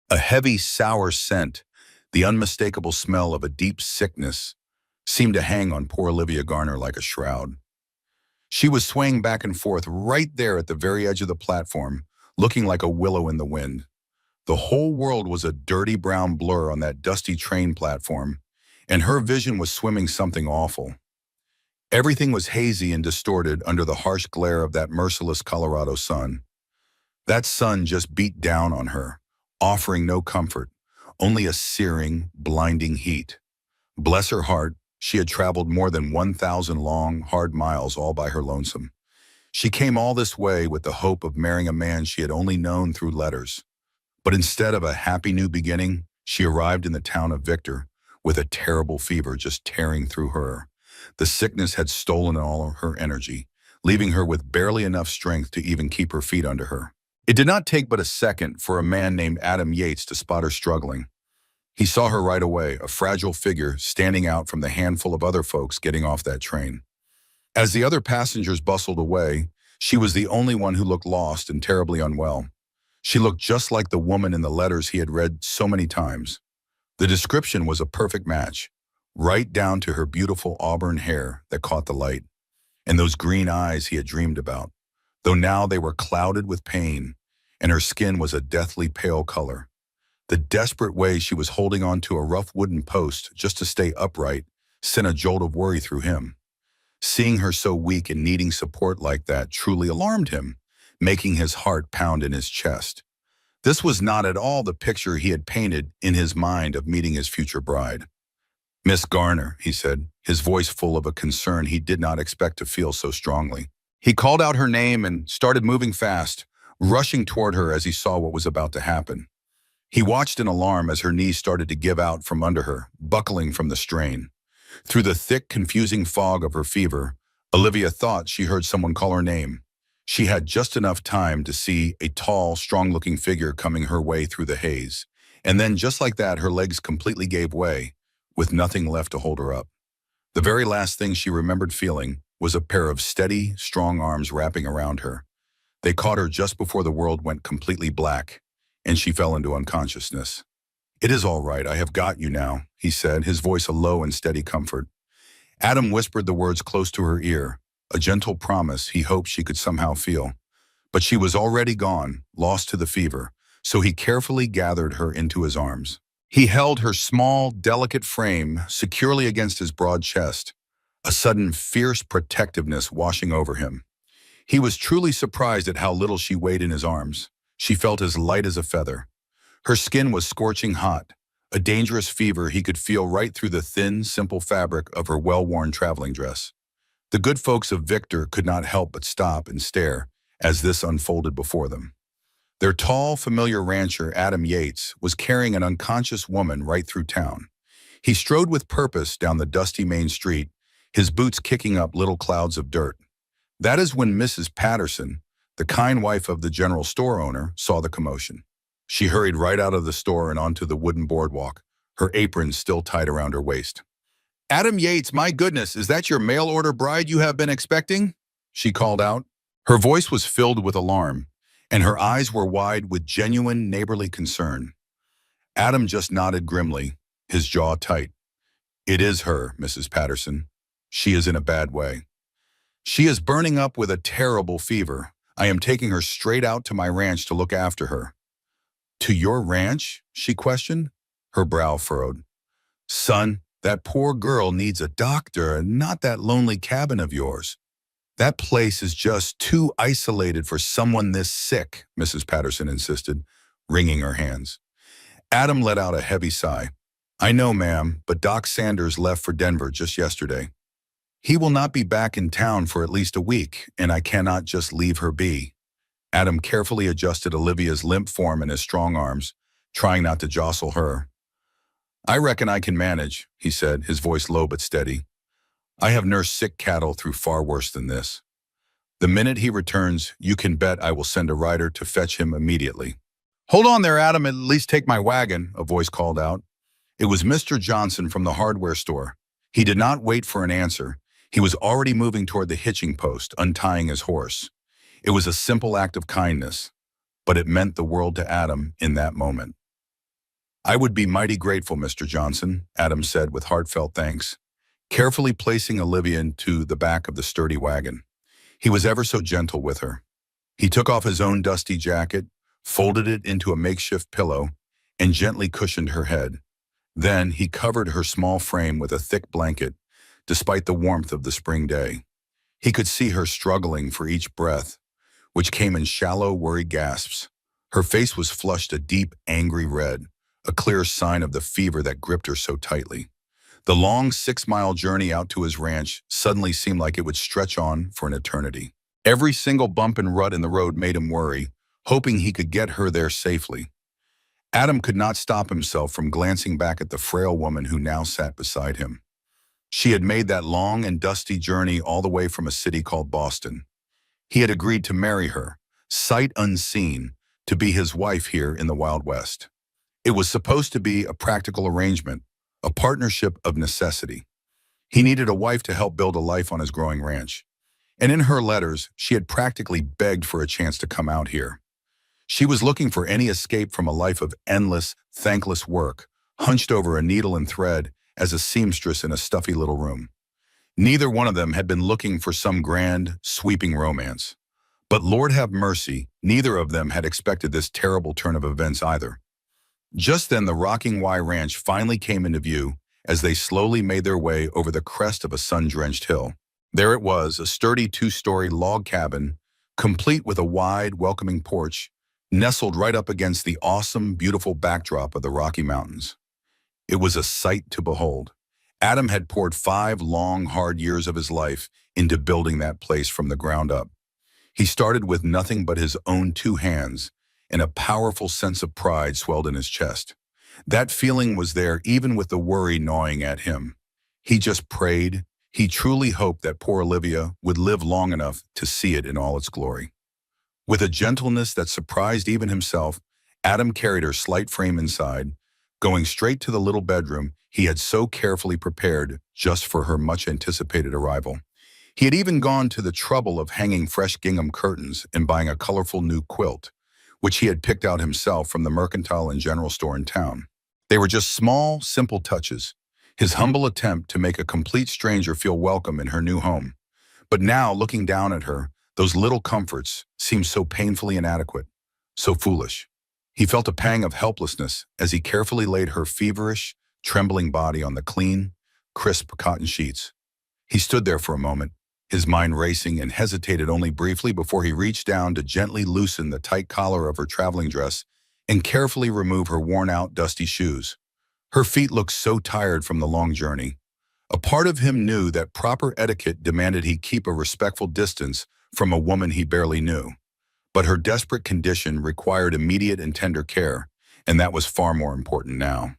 A heavy, sour scent, the unmistakable smell of a deep sickness, seemed to hang on poor Olivia Garner like a shroud. She was swaying back and forth right there at the very edge of the platform, looking like a willow in the wind. The whole world was a dirty brown blur on that dusty train platform, and her vision was swimming something awful. Everything was hazy and distorted under the harsh glare of that merciless Colorado sun. That sun just beat down on her, offering no comfort, only a searing, blinding heat. Bless her heart, she had traveled more than 1,000 long, hard miles all by her lonesome. She came all this way with the hope of marrying a man she had only known through letters. But instead of a happy new beginning, she arrived in the town of Victor with a terrible fever just tearing through her. The sickness had stolen all her energy, leaving her with barely enough strength to even keep her feet under her. It did not take but a second for a man named Adam Yates to spot her struggling. He saw her right away, a fragile figure standing out from the handful of other folks getting off that train. As the other passengers bustled away, she was the only one who looked lost and terribly unwell. She looked just like the woman in the letters he had read so many times. The description was a perfect match, right down to her beautiful auburn hair that caught the light, and those green eyes he had dreamed about, though now they were clouded with pain, and her skin was a deathly pale color. The desperate way she was holding on to a rough wooden post just to stay upright sent a jolt of worry through him. Seeing her so weak and needing support like that truly alarmed him, making his heart pound in his chest. This was not at all the picture he had painted in his mind of meeting his future bride. "Miss Garner," he said, his voice full of a concern he did not expect to feel so strongly. He called out her name and started moving fast, rushing toward her as he saw what was about to happen. He watched in alarm as her knees started to give out from under her, buckling from the strain. Through the thick, confusing fog of her fever, Olivia thought she heard someone call her name. She had just enough time to see a tall, strong-looking figure coming her way through the haze. And then, just like that, her legs completely gave way, with nothing left to hold her up. The very last thing she remembered feeling was a pair of steady, strong arms wrapping around her. They caught her just before the world went completely black, and she fell into unconsciousness. "It is all right, I have got you now," he said, his voice a low and steady comfort. Adam whispered the words close to her ear, a gentle promise he hoped she could somehow feel. But she was already gone, lost to the fever, so he carefully gathered her into his arms. He held her small, delicate frame securely against his broad chest, a sudden fierce protectiveness washing over him. He was truly surprised at how little she weighed in his arms. She felt as light as a feather. Her skin was scorching hot, a dangerous fever he could feel right through the thin, simple fabric of her well-worn traveling dress. The good folks of Victor could not help but stop and stare as this unfolded before them. Their tall, familiar rancher, Adam Yates, was carrying an unconscious woman right through town. He strode with purpose down the dusty main street, his boots kicking up little clouds of dirt. That is when Mrs. Patterson, the kind wife of the general store owner, saw the commotion. She hurried right out of the store and onto the wooden boardwalk, her apron still tied around her waist. "Adam Yates, my goodness, is that your mail-order bride you have been expecting?" she called out. Her voice was filled with alarm, and her eyes were wide with genuine neighborly concern. Adam just nodded grimly, his jaw tight. "It is her, Mrs. Patterson. She is in a bad way. She is burning up with a terrible fever. I am taking her straight out to my ranch to look after her." "To your ranch?" she questioned, her brow furrowed. "Son, that poor girl needs a doctor and not that lonely cabin of yours. That place is just too isolated for someone this sick," Mrs. Patterson insisted, wringing her hands. Adam let out a heavy sigh. "I know, ma'am, but Doc Sanders left for Denver just yesterday. He will not be back in town for at least a week, and I cannot just leave her be." Adam carefully adjusted Olivia's limp form in his strong arms, trying not to jostle her. "I reckon I can manage," he said, his voice low but steady. "I have nursed sick cattle through far worse than this. The minute he returns, you can bet I will send a rider to fetch him immediately." "Hold on there, Adam, at least take my wagon," a voice called out. It was Mr. Johnson from the hardware store. He did not wait for an answer. He was already moving toward the hitching post, untying his horse. It was a simple act of kindness, but it meant the world to Adam in that moment. "I would be mighty grateful, Mr. Johnson," Adam said with heartfelt thanks, carefully placing Olivia into the back of the sturdy wagon. He was ever so gentle with her. He took off his own dusty jacket, folded it into a makeshift pillow, and gently cushioned her head. Then he covered her small frame with a thick blanket, despite the warmth of the spring day. He could see her struggling for each breath, which came in shallow, worried gasps. Her face was flushed a deep, angry red, a clear sign of the fever that gripped her so tightly. The long 6-mile journey out to his ranch suddenly seemed like it would stretch on for an eternity. Every single bump and rut in the road made him worry, hoping he could get her there safely. Adam could not stop himself from glancing back at the frail woman who now sat beside him. She had made that long and dusty journey all the way from a city called Boston. He had agreed to marry her, sight unseen, to be his wife here in the Wild West. It was supposed to be a practical arrangement, a partnership of necessity. He needed a wife to help build a life on his growing ranch. And in her letters, she had practically begged for a chance to come out here. She was looking for any escape from a life of endless, thankless work, hunched over a needle and thread as a seamstress in a stuffy little room. Neither one of them had been looking for some grand, sweeping romance. But Lord have mercy, neither of them had expected this terrible turn of events either. Just then the rocking Y Ranch finally came into view as they slowly made their way over the crest of a sun-drenched hill. There it was, a sturdy 2-story log cabin, complete with a wide, welcoming porch, nestled right up against the awesome, beautiful backdrop of the Rocky Mountains. It was a sight to behold. Adam had poured 5 long, hard years of his life into building that place from the ground up. He started with nothing but his own 2 hands, and a powerful sense of pride swelled in his chest. That feeling was there even with the worry gnawing at him. He just prayed. He truly hoped that poor Olivia would live long enough to see it in all its glory. With a gentleness that surprised even himself, Adam carried her slight frame inside, going straight to the little bedroom he had so carefully prepared just for her much-anticipated arrival. He had even gone to the trouble of hanging fresh gingham curtains and buying a colorful new quilt, which he had picked out himself from the mercantile and general store in town. They were just small, simple touches, his humble attempt to make a complete stranger feel welcome in her new home. But now, looking down at her, those little comforts seemed so painfully inadequate, so foolish. He felt a pang of helplessness as he carefully laid her feverish, trembling body on the clean, crisp cotton sheets. He stood there for a moment, his mind racing, and hesitated only briefly before he reached down to gently loosen the tight collar of her traveling dress and carefully remove her worn-out, dusty shoes. Her feet looked so tired from the long journey. A part of him knew that proper etiquette demanded he keep a respectful distance from a woman he barely knew. But her desperate condition required immediate and tender care, and that was far more important now.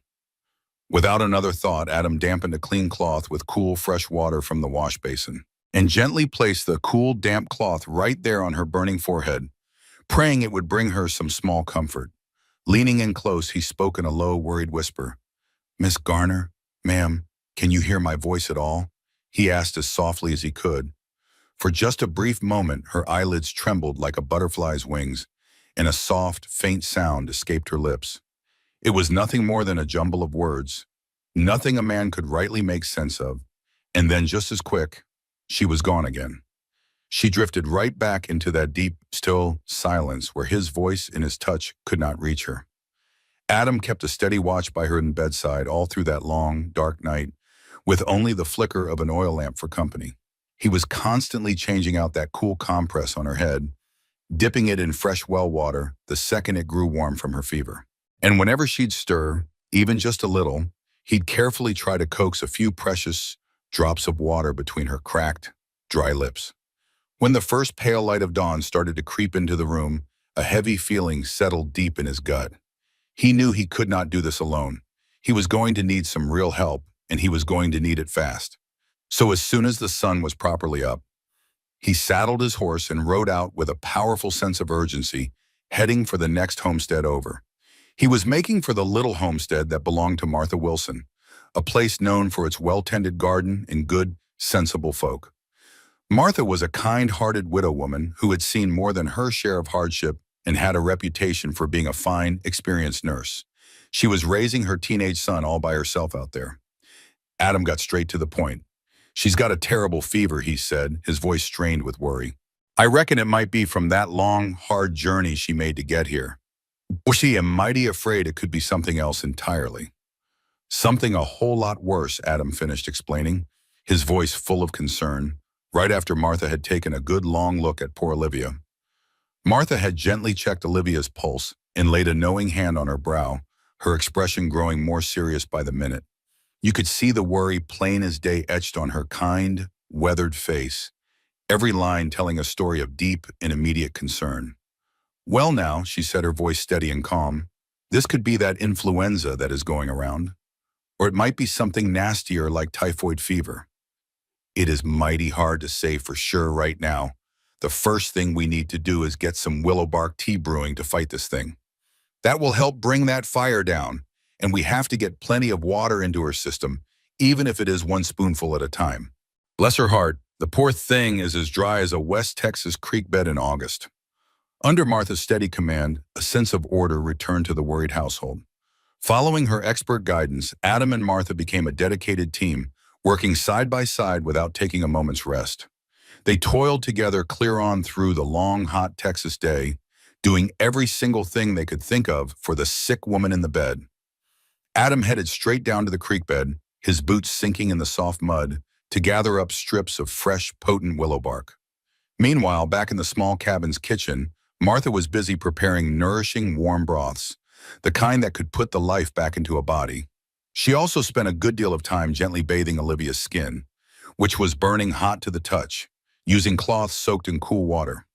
Without another thought, Adam dampened a clean cloth with cool, fresh water from the wash basin and gently placed the cool, damp cloth right there on her burning forehead, praying it would bring her some small comfort. Leaning in close, he spoke in a low, worried whisper. "Miss Garner, ma'am, can you hear my voice at all?" he asked as softly as he could. For just a brief moment, her eyelids trembled like a butterfly's wings, and a soft, faint sound escaped her lips. It was nothing more than a jumble of words, nothing a man could rightly make sense of, and then just as quick, she was gone again. She drifted right back into that deep, still silence where his voice and his touch could not reach her. Adam kept a steady watch by her bedside all through that long, dark night, with only the flicker of an oil lamp for company. He was constantly changing out that cool compress on her head, dipping it in fresh well water the second it grew warm from her fever. And whenever she'd stir, even just a little, he'd carefully try to coax a few precious drops of water between her cracked, dry lips. When the first pale light of dawn started to creep into the room, a heavy feeling settled deep in his gut. He knew he could not do this alone. He was going to need some real help, and he was going to need it fast. So as soon as the sun was properly up, he saddled his horse and rode out with a powerful sense of urgency, heading for the next homestead over. He was making for the little homestead that belonged to Martha Wilson, a place known for its well-tended garden and good, sensible folk. Martha was a kind-hearted widow woman who had seen more than her share of hardship and had a reputation for being a fine, experienced nurse. She was raising her teenage son all by herself out there. Adam got straight to the point. She's got a terrible fever, he said, his voice strained with worry. I reckon it might be from that long, hard journey she made to get here. Or she am mighty afraid it could be something else entirely. Something a whole lot worse, Adam finished explaining, his voice full of concern, right after Martha had taken a good long look at poor Olivia. Martha had gently checked Olivia's pulse and laid a knowing hand on her brow, her expression growing more serious by the minute. You could see the worry plain as day etched on her kind, weathered face, every line telling a story of deep and immediate concern. Well now, she said, her voice steady and calm, this could be that influenza that is going around. Or it might be something nastier like typhoid fever. It is mighty hard to say for sure right now. The first thing we need to do is get some willow bark tea brewing to fight this thing. That will help bring that fire down, and we have to get plenty of water into her system, even if it is one spoonful at a time. Bless her heart, the poor thing is as dry as a West Texas creek bed in August. Under Martha's steady command, a sense of order returned to the worried household. Following her expert guidance, Adam and Martha became a dedicated team, working side by side without taking a moment's rest. They toiled together clear on through the long, hot Texas day, doing every single thing they could think of for the sick woman in the bed. Adam headed straight down to the creek bed, his boots sinking in the soft mud, to gather up strips of fresh, potent willow bark. Meanwhile, back in the small cabin's kitchen, Martha was busy preparing nourishing, warm broths, the kind that could put the life back into a body. She also spent a good deal of time gently bathing Olivia's skin, which was burning hot to the touch, using cloths soaked in cool water.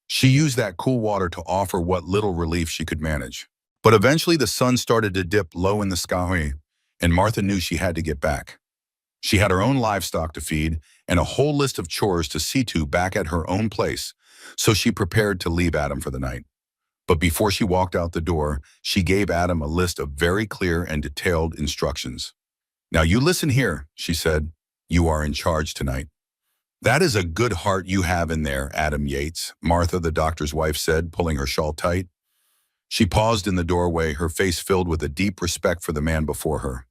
She used that cool water to offer what little relief she could manage. But eventually the sun started to dip low in the sky, and Martha knew she had to get back. She had her own livestock to feed and a whole list of chores to see to back at her own place, so she prepared to leave Adam for the night. But before she walked out the door, she gave Adam a list of very clear and detailed instructions. Now you listen here, she said. You are in charge tonight. That is a good heart you have in there, Adam Yates, Martha, the doctor's wife, said, pulling her shawl tight. She paused in the doorway, her face filled with a deep respect for the man before her.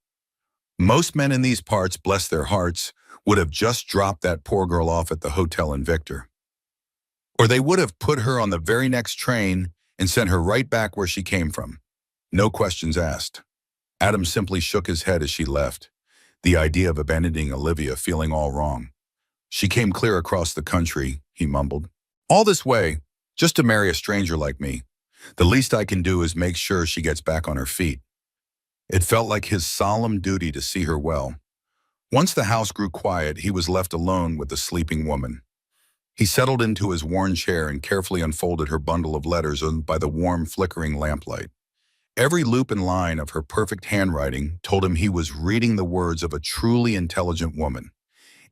Most men in these parts, bless their hearts, would have just dropped that poor girl off at the hotel in Victor. Or they would have put her on the very next train and sent her right back where she came from. No questions asked. Adam simply shook his head as she left, the idea of abandoning Olivia feeling all wrong. She came clear across the country, he mumbled. All this way, just to marry a stranger like me. The least I can do is make sure she gets back on her feet. It felt like his solemn duty to see her well. Once the house grew quiet, he was left alone with the sleeping woman. He settled into his worn chair and carefully unfolded her bundle of letters by the warm, flickering lamplight. Every loop and line of her perfect handwriting told him he was reading the words of a truly intelligent woman.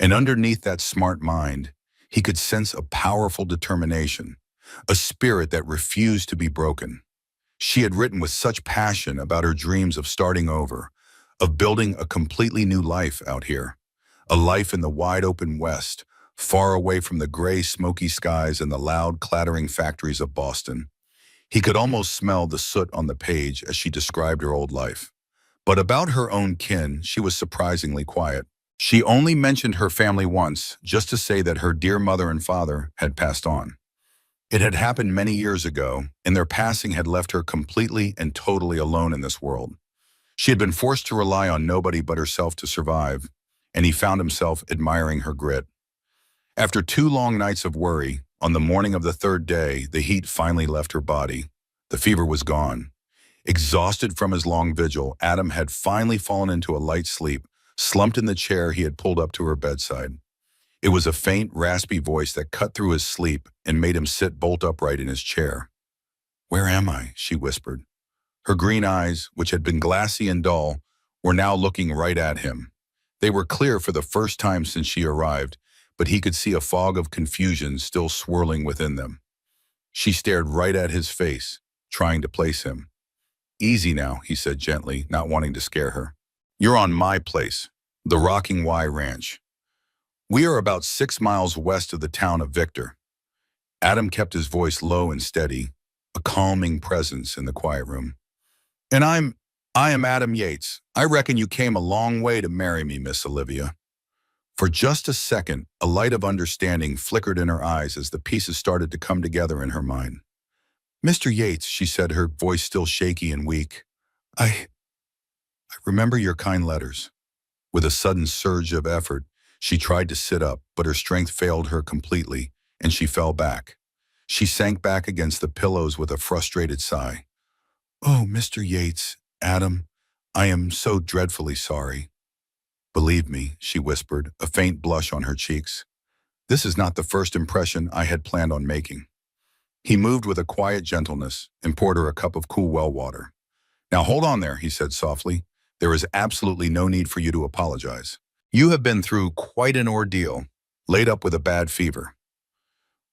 And underneath that smart mind, he could sense a powerful determination, a spirit that refused to be broken. She had written with such passion about her dreams of starting over, of building a completely new life out here, a life in the wide-open West, far away from the gray, smoky skies and the loud, clattering factories of Boston. He could almost smell the soot on the page as she described her old life. But about her own kin, she was surprisingly quiet. She only mentioned her family once, just to say that her dear mother and father had passed on. It had happened many years ago, and their passing had left her completely and totally alone in this world. She had been forced to rely on nobody but herself to survive, and he found himself admiring her grit. After 2 long nights of worry, on the morning of the 3rd day, the heat finally left her body. The fever was gone. Exhausted from his long vigil, Adam had finally fallen into a light sleep, slumped in the chair he had pulled up to her bedside. It was a faint, raspy voice that cut through his sleep and made him sit bolt upright in his chair. "Where am I?" she whispered. Her green eyes, which had been glassy and dull, were now looking right at him. They were clear for the first time since she arrived, but he could see a fog of confusion still swirling within them. She stared right at his face, trying to place him. "Easy now," he said gently, not wanting to scare her. "You're on my place, the Rocking Y Ranch. We are about 6 miles west of the town of Victor." Adam kept his voice low and steady, a calming presence in the quiet room. "And I'm..." I am Adam Yates. I reckon you came a long way to marry me, Miss Olivia. For just a second, a light of understanding flickered in her eyes as the pieces started to come together in her mind. Mr. Yates, she said, her voice still shaky and weak. I remember your kind letters. With a sudden surge of effort, she tried to sit up, but her strength failed her completely, and she fell back. She sank back against the pillows with a frustrated sigh. Oh, Mr. Yates, Adam, I am so dreadfully sorry. Believe me, she whispered, a faint blush on her cheeks. This is not the first impression I had planned on making. He moved with a quiet gentleness and poured her a cup of cool well water. Now hold on there, he said softly. There is absolutely no need for you to apologize. You have been through quite an ordeal, laid up with a bad fever.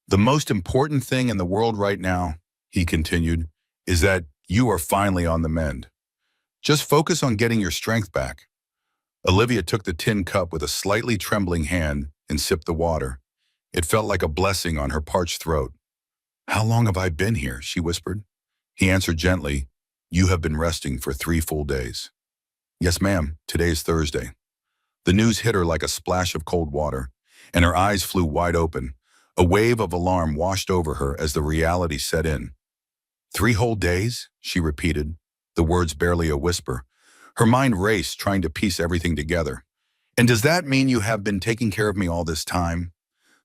The most important thing in the world right now, he continued, is that you are finally on the mend. Just focus on getting your strength back. Olivia took the tin cup with a slightly trembling hand and sipped the water. It felt like a blessing on her parched throat. How long have I been here? She whispered. He answered gently, You have been resting for 3 full days. Yes, ma'am, today is Thursday. The news hit her like a splash of cold water, and her eyes flew wide open. A wave of alarm washed over her as the reality set in. 3 whole days? She repeated, the words barely a whisper. Her mind raced, trying to piece everything together. And does that mean you have been taking care of me all this time?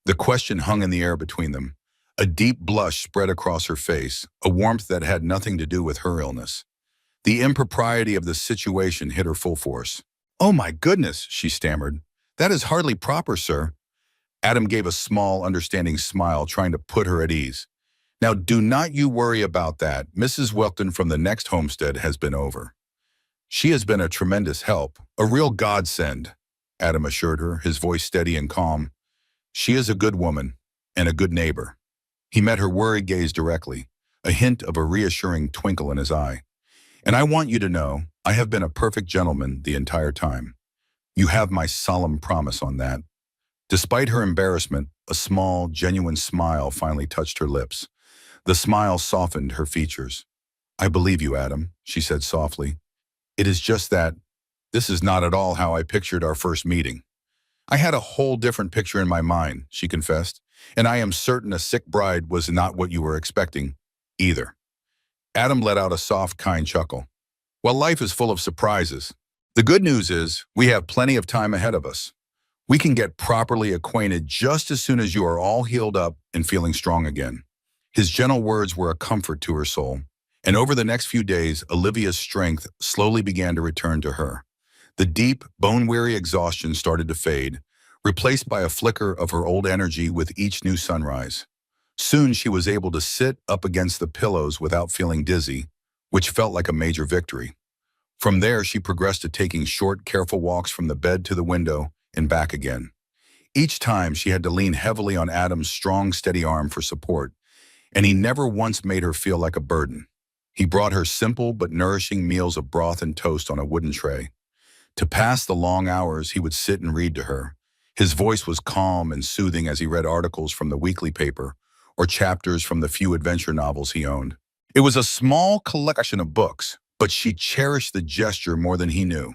The question hung in the air between them. A deep blush spread across her face, a warmth that had nothing to do with her illness. The impropriety of the situation hit her full force. Oh my goodness, she stammered. That is hardly proper, sir. Adam gave a small, understanding smile, trying to put her at ease. Now do not you worry about that. Mrs. Welton from the next homestead has been over. She has been a tremendous help, a real godsend, Adam assured her, his voice steady and calm. She is a good woman and a good neighbor. He met her worried gaze directly, a hint of a reassuring twinkle in his eye. And I want you to know, I have been a perfect gentleman the entire time. You have my solemn promise on that. Despite her embarrassment, a small, genuine smile finally touched her lips. The smile softened her features. I believe you, Adam, she said softly. It is just that this is not at all how I pictured our first meeting. I had a whole different picture in my mind, she confessed, and I am certain a sick bride was not what you were expecting, either. Adam let out a soft, kind chuckle. Well, life is full of surprises. The good news is we have plenty of time ahead of us. We can get properly acquainted just as soon as you are all healed up and feeling strong again. His gentle words were a comfort to her soul, and over the next few days, Olivia's strength slowly began to return to her. The deep, bone-weary exhaustion started to fade, replaced by a flicker of her old energy with each new sunrise. Soon she was able to sit up against the pillows without feeling dizzy, which felt like a major victory. From there, she progressed to taking short, careful walks from the bed to the window and back again. Each time, she had to lean heavily on Adam's strong, steady arm for support, and he never once made her feel like a burden. He brought her simple but nourishing meals of broth and toast on a wooden tray. To pass the long hours, he would sit and read to her. His voice was calm and soothing as he read articles from the weekly paper or chapters from the few adventure novels he owned. It was a small collection of books, but she cherished the gesture more than he knew.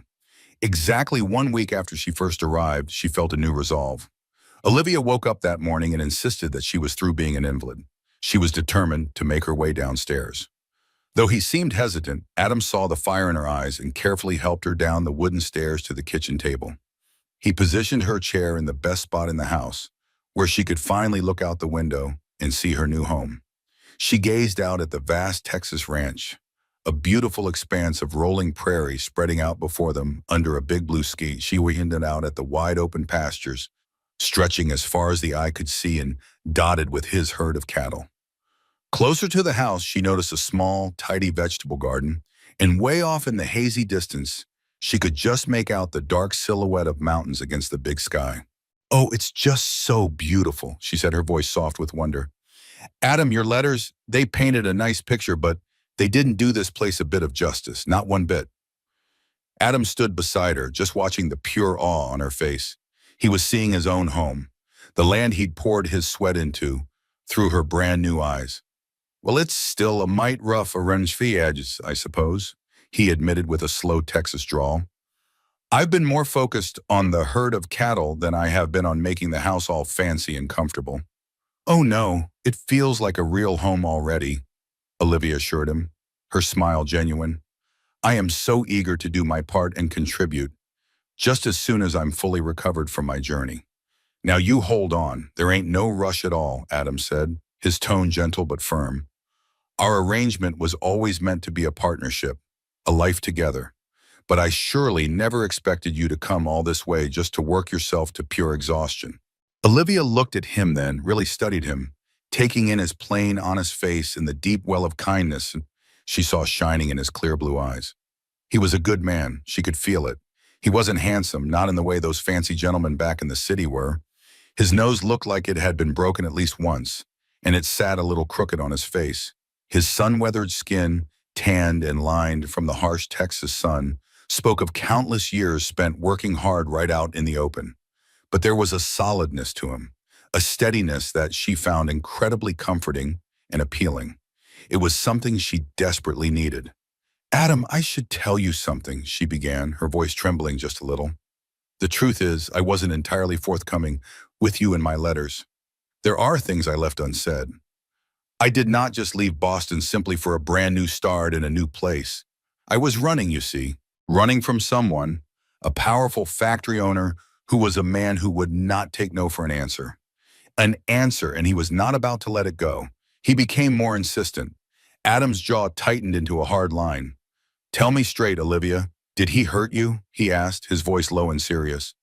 Exactly 1 week after she first arrived, she felt a new resolve. Olivia woke up that morning and insisted that she was through being an invalid. She was determined to make her way downstairs. Though he seemed hesitant, Adam saw the fire in her eyes and carefully helped her down the wooden stairs to the kitchen table. He positioned her chair in the best spot in the house, where she could finally look out the window and see her new home. She gazed out at the vast Texas ranch, a beautiful expanse of rolling prairie spreading out before them under a big blue sky. She winded out at the wide open pastures, stretching as far as the eye could see and dotted with his herd of cattle. Closer to the house, she noticed a small, tidy vegetable garden, and way off in the hazy distance, she could just make out the dark silhouette of mountains against the big sky. Oh, it's just so beautiful, she said, her voice soft with wonder. Adam, your letters, they painted a nice picture, but they didn't do this place a bit of justice, not one bit. Adam stood beside her, just watching the pure awe on her face. He was seeing his own home, the land he'd poured his sweat into, through her brand new eyes. Well, it's still a mite rough around the edges, I suppose. he admitted with a slow Texas drawl. I've been more focused on the herd of cattle than I have been on making the house all fancy and comfortable. Oh no, it feels like a real home already, Olivia assured him, her smile genuine. I am so eager to do my part and contribute, just as soon as I'm fully recovered from my journey. Now you hold on, there ain't no rush at all, Adam said, his tone gentle but firm. Our arrangement was always meant to be a partnership, a life together. But I surely never expected you to come all this way just to work yourself to pure exhaustion. Olivia looked at him then, really studied him, taking in his plain, honest face and the deep well of kindness she saw shining in his clear blue eyes. He was a good man, she could feel it. He wasn't handsome, not in the way those fancy gentlemen back in the city were. His nose looked like it had been broken at least once, and it sat a little crooked on his face. His sun-weathered skin, tanned and lined from the harsh Texas sun, spoke of countless years spent working hard right out in the open. But there was a solidness to him, a steadiness that she found incredibly comforting and appealing. It was something she desperately needed. Adam, I should tell you something, she began, her voice trembling just a little. The truth is, I wasn't entirely forthcoming with you in my letters. There are things I left unsaid. I did not just leave Boston simply for a brand new start in a new place. I was running, you see, running from someone, a powerful factory owner who was a man who would not take no for an answer. An answer, and he was not about to let it go. He became more insistent. Adam's jaw tightened into a hard line. Tell me straight, Olivia, did he hurt you? He asked, his voice low and serious.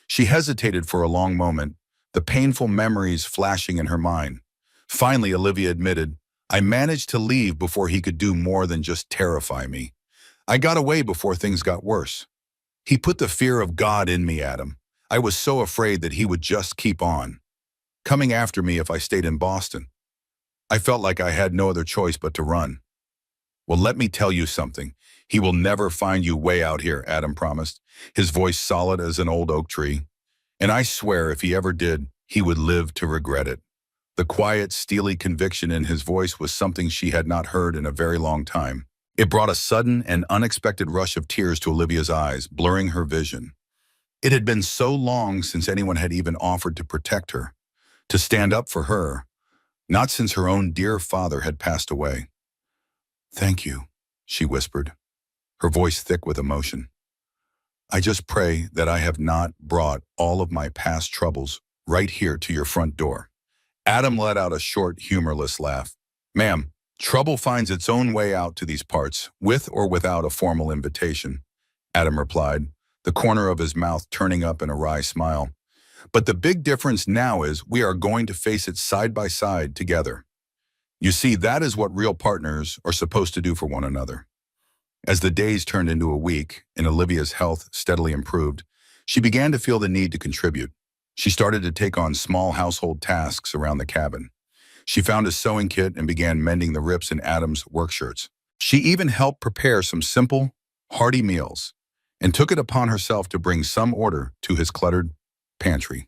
She hesitated for a long moment, the painful memories flashing in her mind. Finally, Olivia admitted, I managed to leave before he could do more than just terrify me. I got away before things got worse. He put the fear of God in me, Adam. I was so afraid that he would just keep on, coming after me if I stayed in Boston. I felt like I had no other choice but to run. Well, let me tell you something. He will never find you way out here, Adam promised, his voice solid as an old oak tree. And I swear if he ever did, he would live to regret it. The quiet, steely conviction in his voice was something she had not heard in a very long time. It brought a sudden and unexpected rush of tears to Olivia's eyes, blurring her vision. It had been so long since anyone had even offered to protect her, to stand up for her, not since her own dear father had passed away. Thank you, she whispered, her voice thick with emotion. I just pray that I have not brought all of my past troubles right here to your front door. Adam let out a short, humorless laugh. Ma'am, trouble finds its own way out to these parts, with or without a formal invitation, Adam replied, the corner of his mouth turning up in a wry smile. But the big difference now is we are going to face it side by side together. You see, that is what real partners are supposed to do for one another. As the days turned into a week and Olivia's health steadily improved, she began to feel the need to contribute. She started to take on small household tasks around the cabin. She found a sewing kit and began mending the rips in Adam's work shirts. She even helped prepare some simple, hearty meals and took it upon herself to bring some order to his cluttered pantry.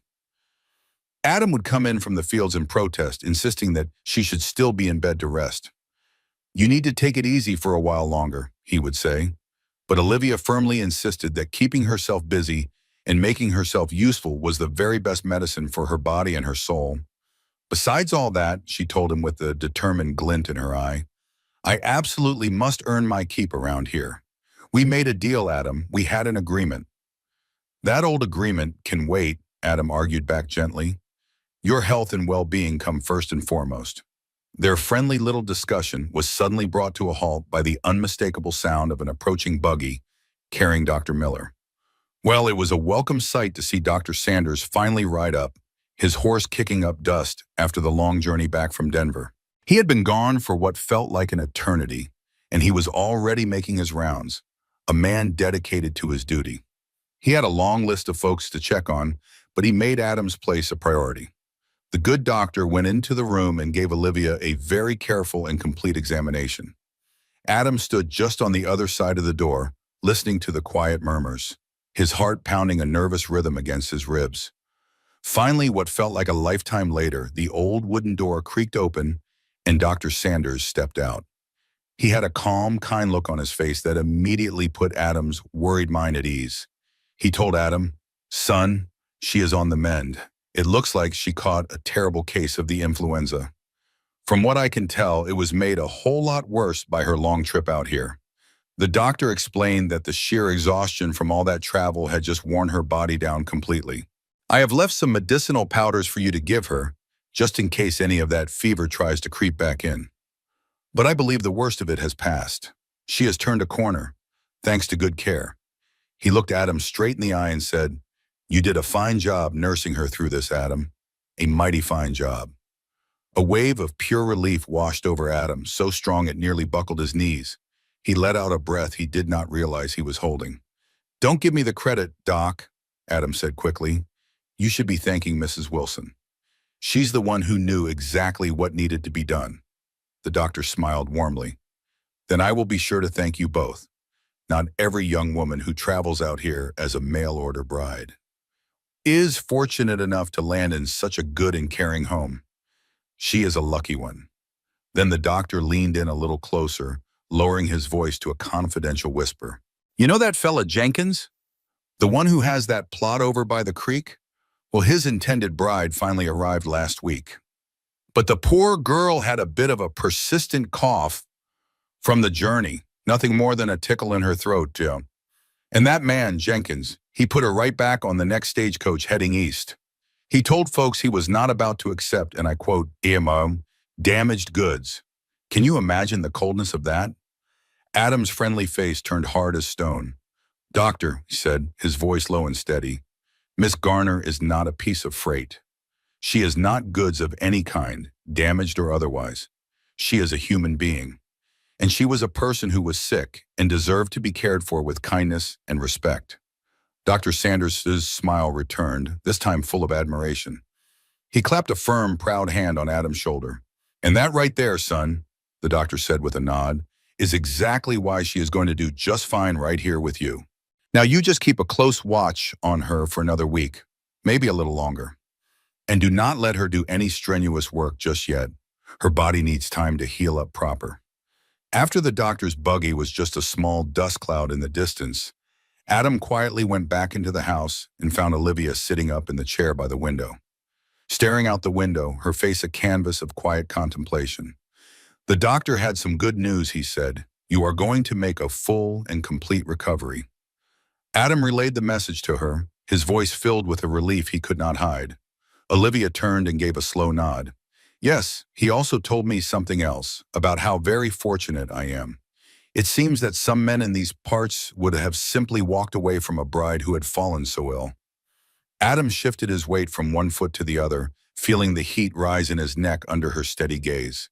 Adam would come in from the fields in protest, insisting that she should still be in bed to rest. You need to take it easy for a while longer, he would say. But Olivia firmly insisted that keeping herself busy and making herself useful was the very best medicine for her body and her soul. Besides all that, she told him with a determined glint in her eye, I absolutely must earn my keep around here. We made a deal, Adam. We had an agreement. That old agreement can wait, Adam argued back gently. Your health and well-being come first and foremost. Their friendly little discussion was suddenly brought to a halt by the unmistakable sound of an approaching buggy carrying Dr. Miller. Well, it was a welcome sight to see Dr. Sanders finally ride up, his horse kicking up dust after the long journey back from Denver. He had been gone for what felt like an eternity, and he was already making his rounds, a man dedicated to his duty. He had a long list of folks to check on, but he made Adam's place a priority. The good doctor went into the room and gave Olivia a very careful and complete examination. Adam stood just on the other side of the door, listening to the quiet murmurs, his heart pounding a nervous rhythm against his ribs. Finally, what felt like a lifetime later, the old wooden door creaked open and Dr. Sanders stepped out. He had a calm, kind look on his face that immediately put Adam's worried mind at ease. He told Adam, "Son, she is on the mend. It looks like she caught a terrible case of the influenza. From what I can tell, it was made a whole lot worse by her long trip out here." The doctor explained that the sheer exhaustion from all that travel had just worn her body down completely. "I have left some medicinal powders for you to give her, just in case any of that fever tries to creep back in. But I believe the worst of it has passed. She has turned a corner, thanks to good care." He looked Adam straight in the eye and said, "You did a fine job nursing her through this, Adam. A mighty fine job." A wave of pure relief washed over Adam, so strong it nearly buckled his knees. He let out a breath he did not realize he was holding. "Don't give me the credit, Doc," Adam said quickly. "You should be thanking Mrs. Wilson. She's the one who knew exactly what needed to be done." The doctor smiled warmly. "Then I will be sure to thank you both. Not every young woman who travels out here as a mail-order bride is fortunate enough to land in such a good and caring home. She is a lucky one." Then the doctor leaned in a little closer, lowering his voice to a confidential whisper. "You know that fella Jenkins? The one who has that plot over by the creek? Well, his intended bride finally arrived last week. But the poor girl had a bit of a persistent cough from the journey, nothing more than a tickle in her throat, too. And that man, Jenkins, he put her right back on the next stagecoach heading east. He told folks he was not about to accept, and I quote, damaged goods. Can you imagine the coldness of that?" Adam's friendly face turned hard as stone. "Doctor," he said, his voice low and steady, "Miss Garner is not a piece of freight. She is not goods of any kind, damaged or otherwise. She is a human being. And she was a person who was sick and deserved to be cared for with kindness and respect." Dr. Sanders' smile returned, this time full of admiration. He clapped a firm, proud hand on Adam's shoulder. "And that right there, son," the doctor said with a nod, "is exactly why she is going to do just fine right here with you. Now you just keep a close watch on her for another week, maybe a little longer. And do not let her do any strenuous work just yet. Her body needs time to heal up proper." After the doctor's buggy was just a small dust cloud in the distance, Adam quietly went back into the house and found Olivia sitting up in the chair by the window. Staring out the window, her face a canvas of quiet contemplation. "The doctor had some good news," he said. "You are going to make a full and complete recovery." Adam relayed the message to her, his voice filled with a relief he could not hide. Olivia turned and gave a slow nod. "Yes, he also told me something else, about how very fortunate I am. It seems that some men in these parts would have simply walked away from a bride who had fallen so ill." Adam shifted his weight from one foot to the other, feeling the heat rise in his neck under her steady gaze.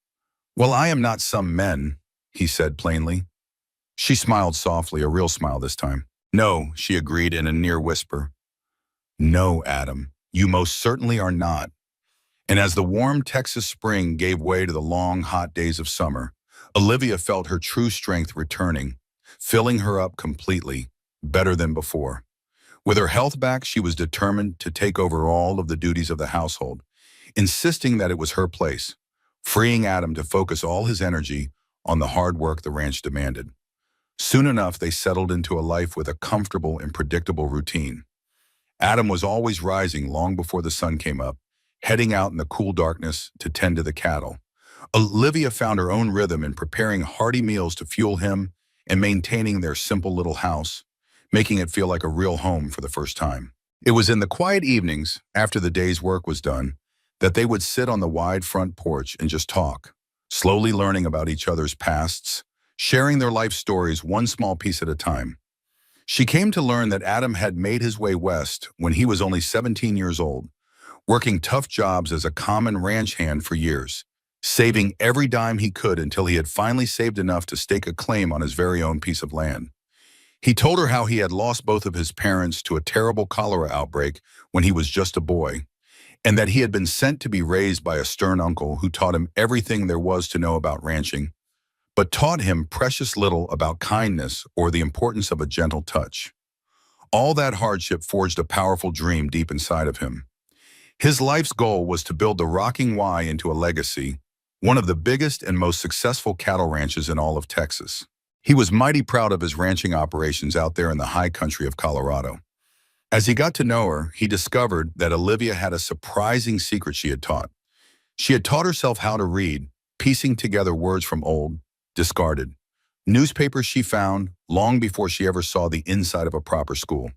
"Well, I am not some men," he said plainly. She smiled softly, a real smile this time. "No," she agreed in a near whisper. "No, Adam, you most certainly are not." And as the warm Texas spring gave way to the long, hot days of summer, Olivia felt her true strength returning, filling her up completely, better than before. With her health back, she was determined to take over all of the duties of the household, insisting that it was her place, freeing Adam to focus all his energy on the hard work the ranch demanded. Soon enough, they settled into a life with a comfortable and predictable routine. Adam was always rising long before the sun came up, heading out in the cool darkness to tend to the cattle. Olivia found her own rhythm in preparing hearty meals to fuel him and maintaining their simple little house, making it feel like a real home for the first time. It was in the quiet evenings, after the day's work was done, that they would sit on the wide front porch and just talk, slowly learning about each other's pasts, sharing their life stories one small piece at a time. She came to learn that Adam had made his way west when he was only 17 years old, working tough jobs as a common ranch hand for years, saving every dime he could until he had finally saved enough to stake a claim on his very own piece of land. He told her how he had lost both of his parents to a terrible cholera outbreak when he was just a boy, and that he had been sent to be raised by a stern uncle who taught him everything there was to know about ranching, but taught him precious little about kindness or the importance of a gentle touch. All that hardship forged a powerful dream deep inside of him. His life's goal was to build the Rocking Y into a legacy, one of the biggest and most successful cattle ranches in all of Texas. He was mighty proud of his ranching operations out there in the high country of Colorado. As he got to know her, he discovered that Olivia had a surprising secret she had taught. She had taught herself how to read, piecing together words from old, discarded newspapers she found long before she ever saw the inside of a proper school.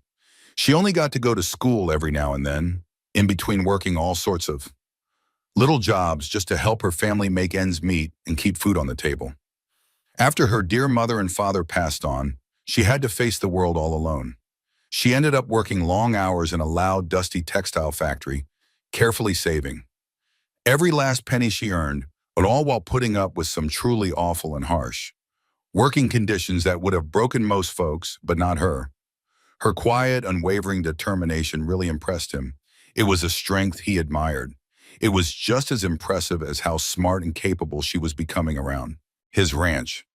She only got to go to school every now and then, in between working all sorts of little jobs just to help her family make ends meet and keep food on the table. After her dear mother and father passed on, she had to face the world all alone. She ended up working long hours in a loud, dusty textile factory, carefully saving every last penny she earned, but all while putting up with some truly awful and harsh working conditions that would have broken most folks, but not her. Her quiet, unwavering determination really impressed him. It was a strength he admired. It was just as impressive as how smart and capable she was becoming around his ranch.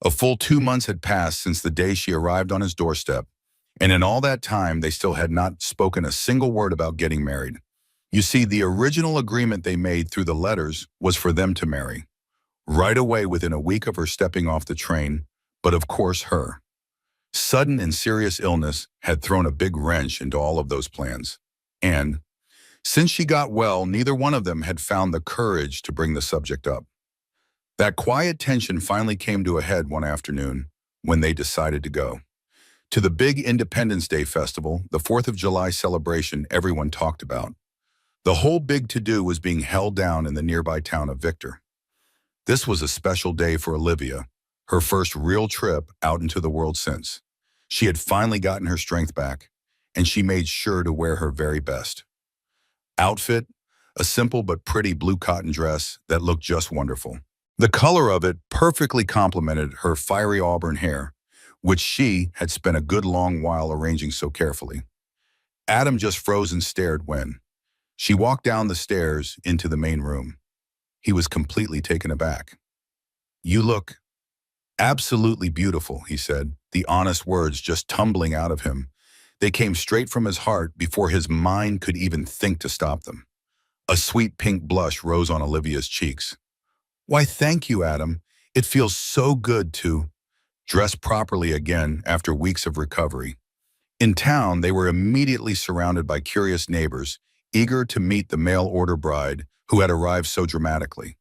A full 2 months had passed since the day she arrived on his doorstep, and in all that time they still had not spoken a single word about getting married. You see, the original agreement they made through the letters was for them to marry right away within a week of her stepping off the train, but of course her sudden and serious illness had thrown a big wrench into all of those plans. And since she got well, neither one of them had found the courage to bring the subject up. That quiet tension finally came to a head one afternoon when they decided to go to the big Independence Day festival, the 4th of July celebration everyone talked about. The whole big to-do was being held down in the nearby town of Victor. This was a special day for Olivia, her first real trip out into the world since. She had finally gotten her strength back, and she made sure to wear her very best outfit, a simple but pretty blue cotton dress that looked just wonderful. The color of it perfectly complemented her fiery auburn hair, which she had spent a good long while arranging so carefully. Adam just froze and stared when she walked down the stairs into the main room. He was completely taken aback. "You look absolutely beautiful," he said, the honest words just tumbling out of him. They came straight from his heart before his mind could even think to stop them. A sweet pink blush rose on Olivia's cheeks. "Why, thank you, Adam. It feels so good to dress properly again after weeks of recovery." In town, they were immediately surrounded by curious neighbors, eager to meet the mail-order bride who had arrived so dramatically.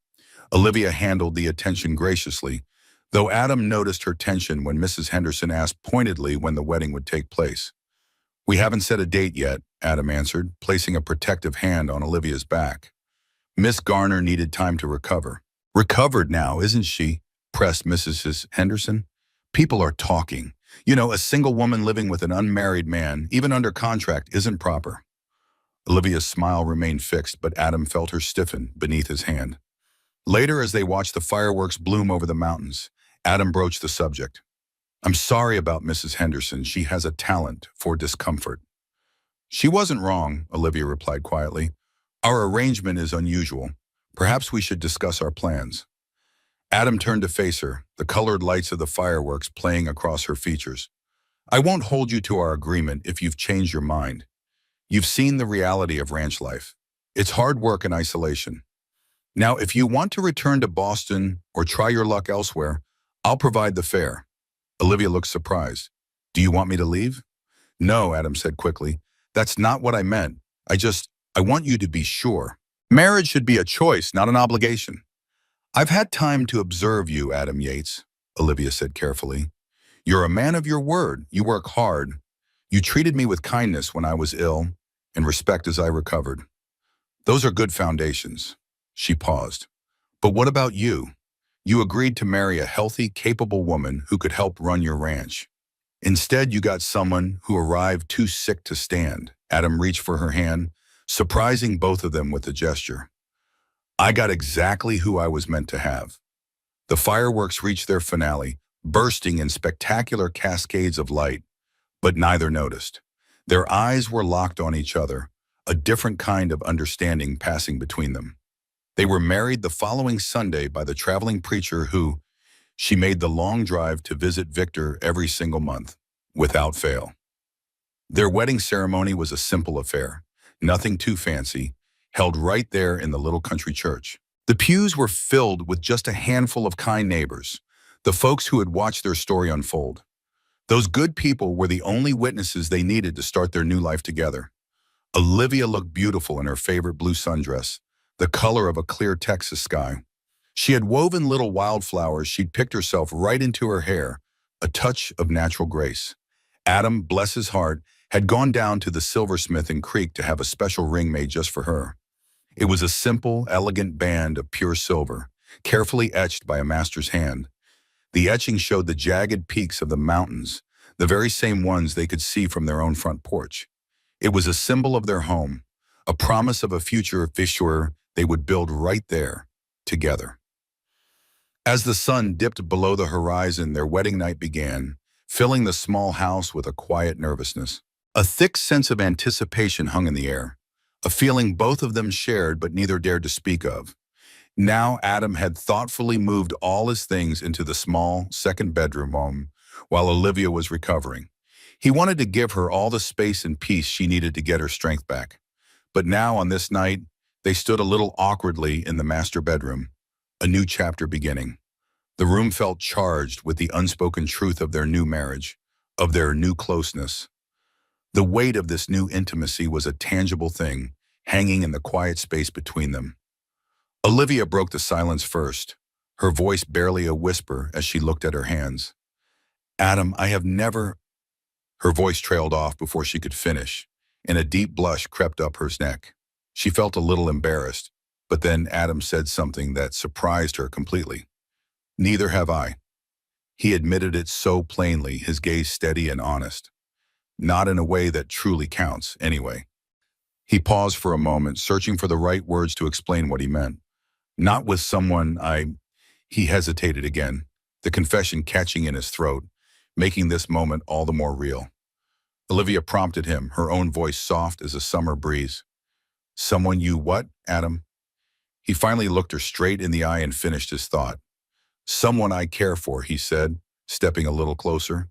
Olivia handled the attention graciously, though Adam noticed her tension when Mrs. Henderson asked pointedly when the wedding would take place. "We haven't set a date yet," Adam answered, placing a protective hand on Olivia's back. Miss Garner needed time to recover. "Recovered now, isn't she?" pressed Mrs. Henderson. "People are talking. You know, a single woman living with an unmarried man, even under contract, isn't proper." Olivia's smile remained fixed, but Adam felt her stiffen beneath his hand. Later, as they watched the fireworks bloom over the mountains, Adam broached the subject. "I'm sorry about Mrs. Henderson. She has a talent for discomfort." "She wasn't wrong," Olivia replied quietly. "Our arrangement is unusual. Perhaps we should discuss our plans." Adam turned to face her, the colored lights of the fireworks playing across her features. "I won't hold you to our agreement if you've changed your mind. You've seen the reality of ranch life. It's hard work in isolation. Now, if you want to return to Boston or try your luck elsewhere, I'll provide the fare." Olivia looked surprised. "Do you want me to leave?" "No," Adam said quickly. "That's not what I meant. I want you to be sure. Marriage should be a choice, not an obligation." "I've had time to observe you, Adam Yates," Olivia said carefully. "You're a man of your word. You work hard. You treated me with kindness when I was ill, and respect as I recovered. Those are good foundations." She paused. "But what about you? You agreed to marry a healthy, capable woman who could help run your ranch. Instead, you got someone who arrived too sick to stand." Adam reached for her hand, surprising both of them with a gesture. "I got exactly who I was meant to have." The fireworks reached their finale, bursting in spectacular cascades of light, but neither noticed. Their eyes were locked on each other, a different kind of understanding passing between them. They were married the following Sunday by the traveling preacher who she made the long drive to visit Victor every single month, without fail. Their wedding ceremony was a simple affair, nothing too fancy, held right there in the little country church. The pews were filled with just a handful of kind neighbors, the folks who had watched their story unfold. Those good people were the only witnesses they needed to start their new life together. Olivia looked beautiful in her favorite blue sundress, the color of a clear Texas sky. She had woven little wildflowers she'd picked herself right into her hair, a touch of natural grace. Adam, bless his heart, had gone down to the silversmith in Creek to have a special ring made just for her. It was a simple, elegant band of pure silver, carefully etched by a master's hand. The etching showed the jagged peaks of the mountains, the very same ones they could see from their own front porch. It was a symbol of their home, a promise of a future fisher they would build right there, together. As the sun dipped below the horizon, their wedding night began, filling the small house with a quiet nervousness. A thick sense of anticipation hung in the air, a feeling both of them shared but neither dared to speak of. Now Adam had thoughtfully moved all his things into the small second bedroom home while Olivia was recovering. He wanted to give her all the space and peace she needed to get her strength back. But now on this night, they stood a little awkwardly in the master bedroom, a new chapter beginning. The room felt charged with the unspoken truth of their new marriage, of their new closeness. The weight of this new intimacy was a tangible thing, hanging in the quiet space between them. Olivia broke the silence first, her voice barely a whisper as she looked at her hands. Adam, I have never... Her voice trailed off before she could finish, and a deep blush crept up her neck. She felt a little embarrassed, but then Adam said something that surprised her completely. Neither have I. He admitted it so plainly, his gaze steady and honest. Not in a way that truly counts, anyway. He paused for a moment, searching for the right words to explain what he meant. Not with someone He hesitated again, the confession catching in his throat, making this moment all the more real. Olivia prompted him, her own voice soft as a summer breeze. Someone you what, Adam? He finally looked her straight in the eye and finished his thought. Someone I care for, he said, stepping a little closer.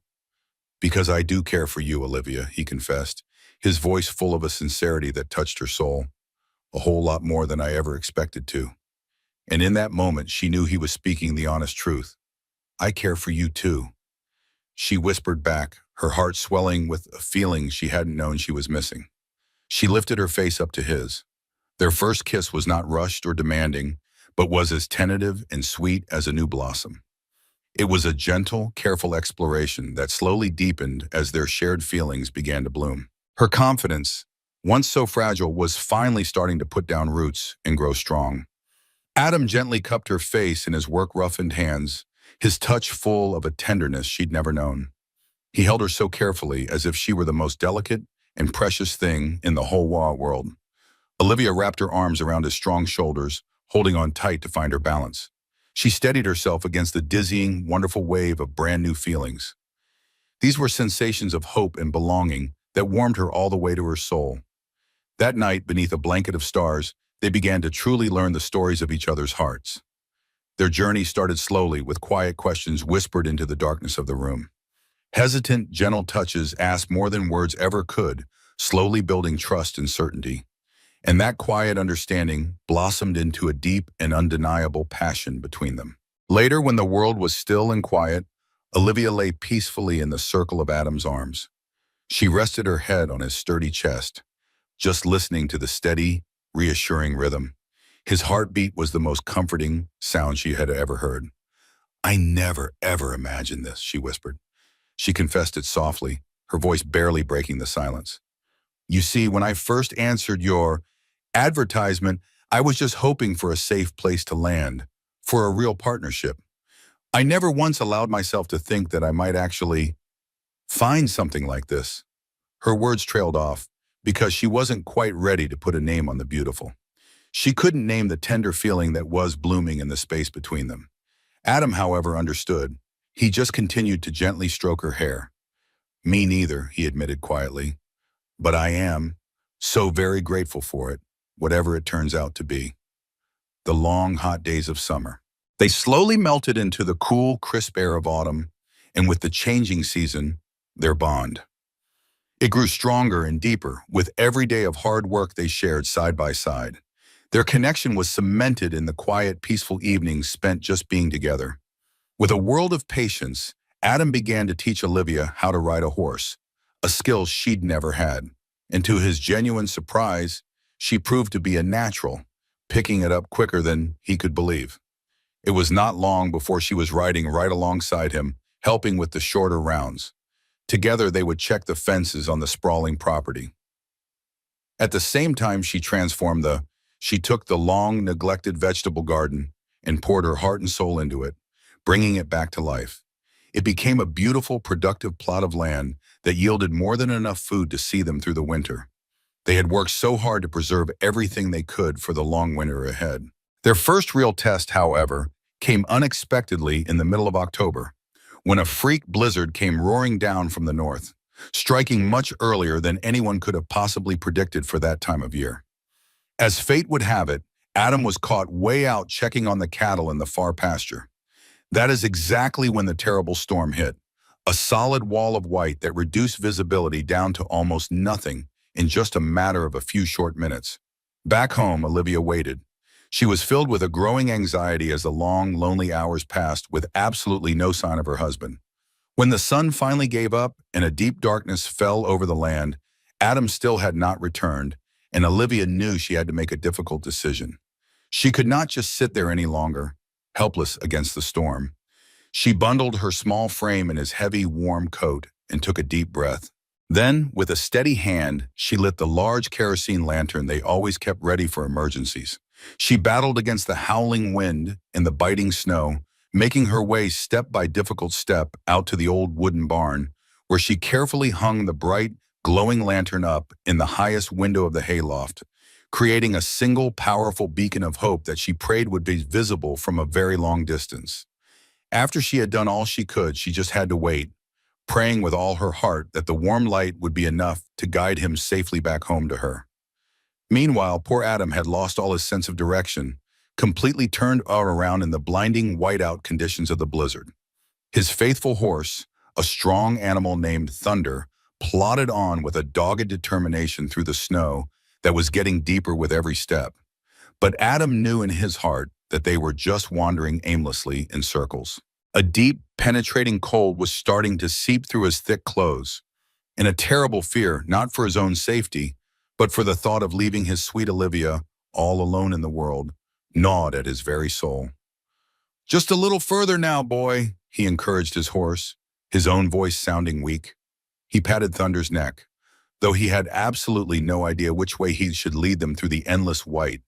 Because I do care for you, Olivia, he confessed, his voice full of a sincerity that touched her soul. A whole lot more than I ever expected to. And in that moment, she knew he was speaking the honest truth. I care for you too. She whispered back, her heart swelling with a feeling she hadn't known she was missing. She lifted her face up to his. Their first kiss was not rushed or demanding, but was as tentative and sweet as a new blossom. It was a gentle, careful exploration that slowly deepened as their shared feelings began to bloom. Her confidence, once so fragile, was finally starting to put down roots and grow strong. Adam gently cupped her face in his work-roughened hands, his touch full of a tenderness she'd never known. He held her so carefully as if she were the most delicate and precious thing in the whole world. Olivia wrapped her arms around his strong shoulders, holding on tight to find her balance. She steadied herself against the dizzying, wonderful wave of brand new feelings. These were sensations of hope and belonging that warmed her all the way to her soul. That night, beneath a blanket of stars, they began to truly learn the stories of each other's hearts. Their journey started slowly, with quiet questions whispered into the darkness of the room. Hesitant, gentle touches asked more than words ever could, slowly building trust and certainty. And that quiet understanding blossomed into a deep and undeniable passion between them. Later, when the world was still and quiet, Olivia lay peacefully in the circle of Adam's arms. She rested her head on his sturdy chest, just listening to the steady, reassuring rhythm. His heartbeat was the most comforting sound she had ever heard. I never, ever imagined this, she whispered. She confessed it softly, her voice barely breaking the silence. You see, when I first answered your advertisement, I was just hoping for a safe place to land, for a real partnership. I never once allowed myself to think that I might actually find something like this. Her words trailed off because she wasn't quite ready to put a name on the beautiful. She couldn't name the tender feeling that was blooming in the space between them. Adam, however, understood. He just continued to gently stroke her hair. Me neither, he admitted quietly. But I am so very grateful for it, whatever it turns out to be. The long, hot days of summer. They slowly melted into the cool, crisp air of autumn, and with the changing season, their bond. It grew stronger and deeper with every day of hard work they shared side by side. Their connection was cemented in the quiet, peaceful evenings spent just being together. With a world of patience, Adam began to teach Olivia how to ride a horse, a skill she'd never had. And to his genuine surprise, she proved to be a natural, picking it up quicker than he could believe. It was not long before she was riding right alongside him, helping with the shorter rounds. Together they would check the fences on the sprawling property. At the same time she took the long neglected vegetable garden and poured her heart and soul into it, bringing it back to life. It became a beautiful, productive plot of land that yielded more than enough food to see them through the winter. They had worked so hard to preserve everything they could for the long winter ahead. Their first real test, however, came unexpectedly in the middle of October, when a freak blizzard came roaring down from the north, striking much earlier than anyone could have possibly predicted for that time of year. As fate would have it, Adam was caught way out checking on the cattle in the far pasture. That is exactly when the terrible storm hit, a solid wall of white that reduced visibility down to almost nothing in just a matter of a few short minutes. Back home, Olivia waited. She was filled with a growing anxiety as the long, lonely hours passed with absolutely no sign of her husband. When the sun finally gave up and a deep darkness fell over the land, Adam still had not returned, and Olivia knew she had to make a difficult decision. She could not just sit there any longer, helpless against the storm. She bundled her small frame in his heavy, warm coat and took a deep breath. Then, with a steady hand, she lit the large kerosene lantern they always kept ready for emergencies. She battled against the howling wind and the biting snow, making her way step by difficult step out to the old wooden barn, where she carefully hung the bright, glowing lantern up in the highest window of the hayloft, creating a single powerful beacon of hope that she prayed would be visible from a very long distance. After she had done all she could, she just had to wait, praying with all her heart that the warm light would be enough to guide him safely back home to her. Meanwhile, poor Adam had lost all his sense of direction, completely turned around in the blinding whiteout conditions of the blizzard. His faithful horse, a strong animal named Thunder, plodded on with a dogged determination through the snow that was getting deeper with every step. But Adam knew in his heart that they were just wandering aimlessly in circles. A deep, penetrating cold was starting to seep through his thick clothes, and a terrible fear, not for his own safety, but for the thought of leaving his sweet Olivia all alone in the world, gnawed at his very soul. "Just a little further now, boy," he encouraged his horse, his own voice sounding weak. He patted Thunder's neck, though he had absolutely no idea which way he should lead them through the endless white.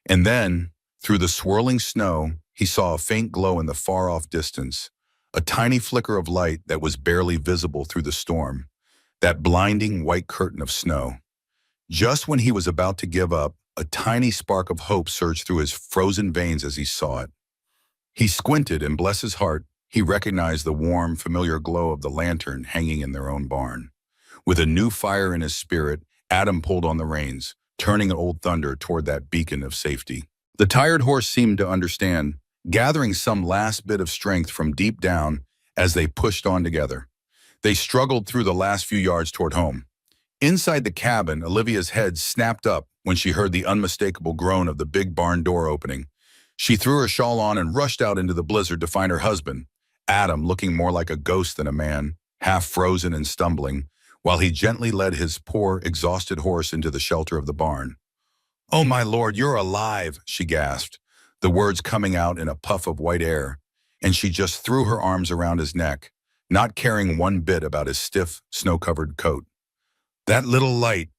And then, through the swirling snow, he saw a faint glow in the far-off distance, a tiny flicker of light that was barely visible through the storm, that blinding white curtain of snow. Just when he was about to give up, a tiny spark of hope surged through his frozen veins as he saw it. He squinted, and bless his heart, he recognized the warm, familiar glow of the lantern hanging in their own barn. With a new fire in his spirit, Adam pulled on the reins, turning old Thunder toward that beacon of safety. The tired horse seemed to understand, gathering some last bit of strength from deep down as they pushed on together. They struggled through the last few yards toward home. Inside the cabin, Olivia's head snapped up when she heard the unmistakable groan of the big barn door opening. She threw her shawl on and rushed out into the blizzard to find her husband, Adam, looking more like a ghost than a man, half frozen and stumbling, while he gently led his poor, exhausted horse into the shelter of the barn. "Oh, my lord, you're alive," she gasped, the words coming out in a puff of white air, and she just threw her arms around his neck, not caring one bit about his stiff, snow-covered coat. "That little light,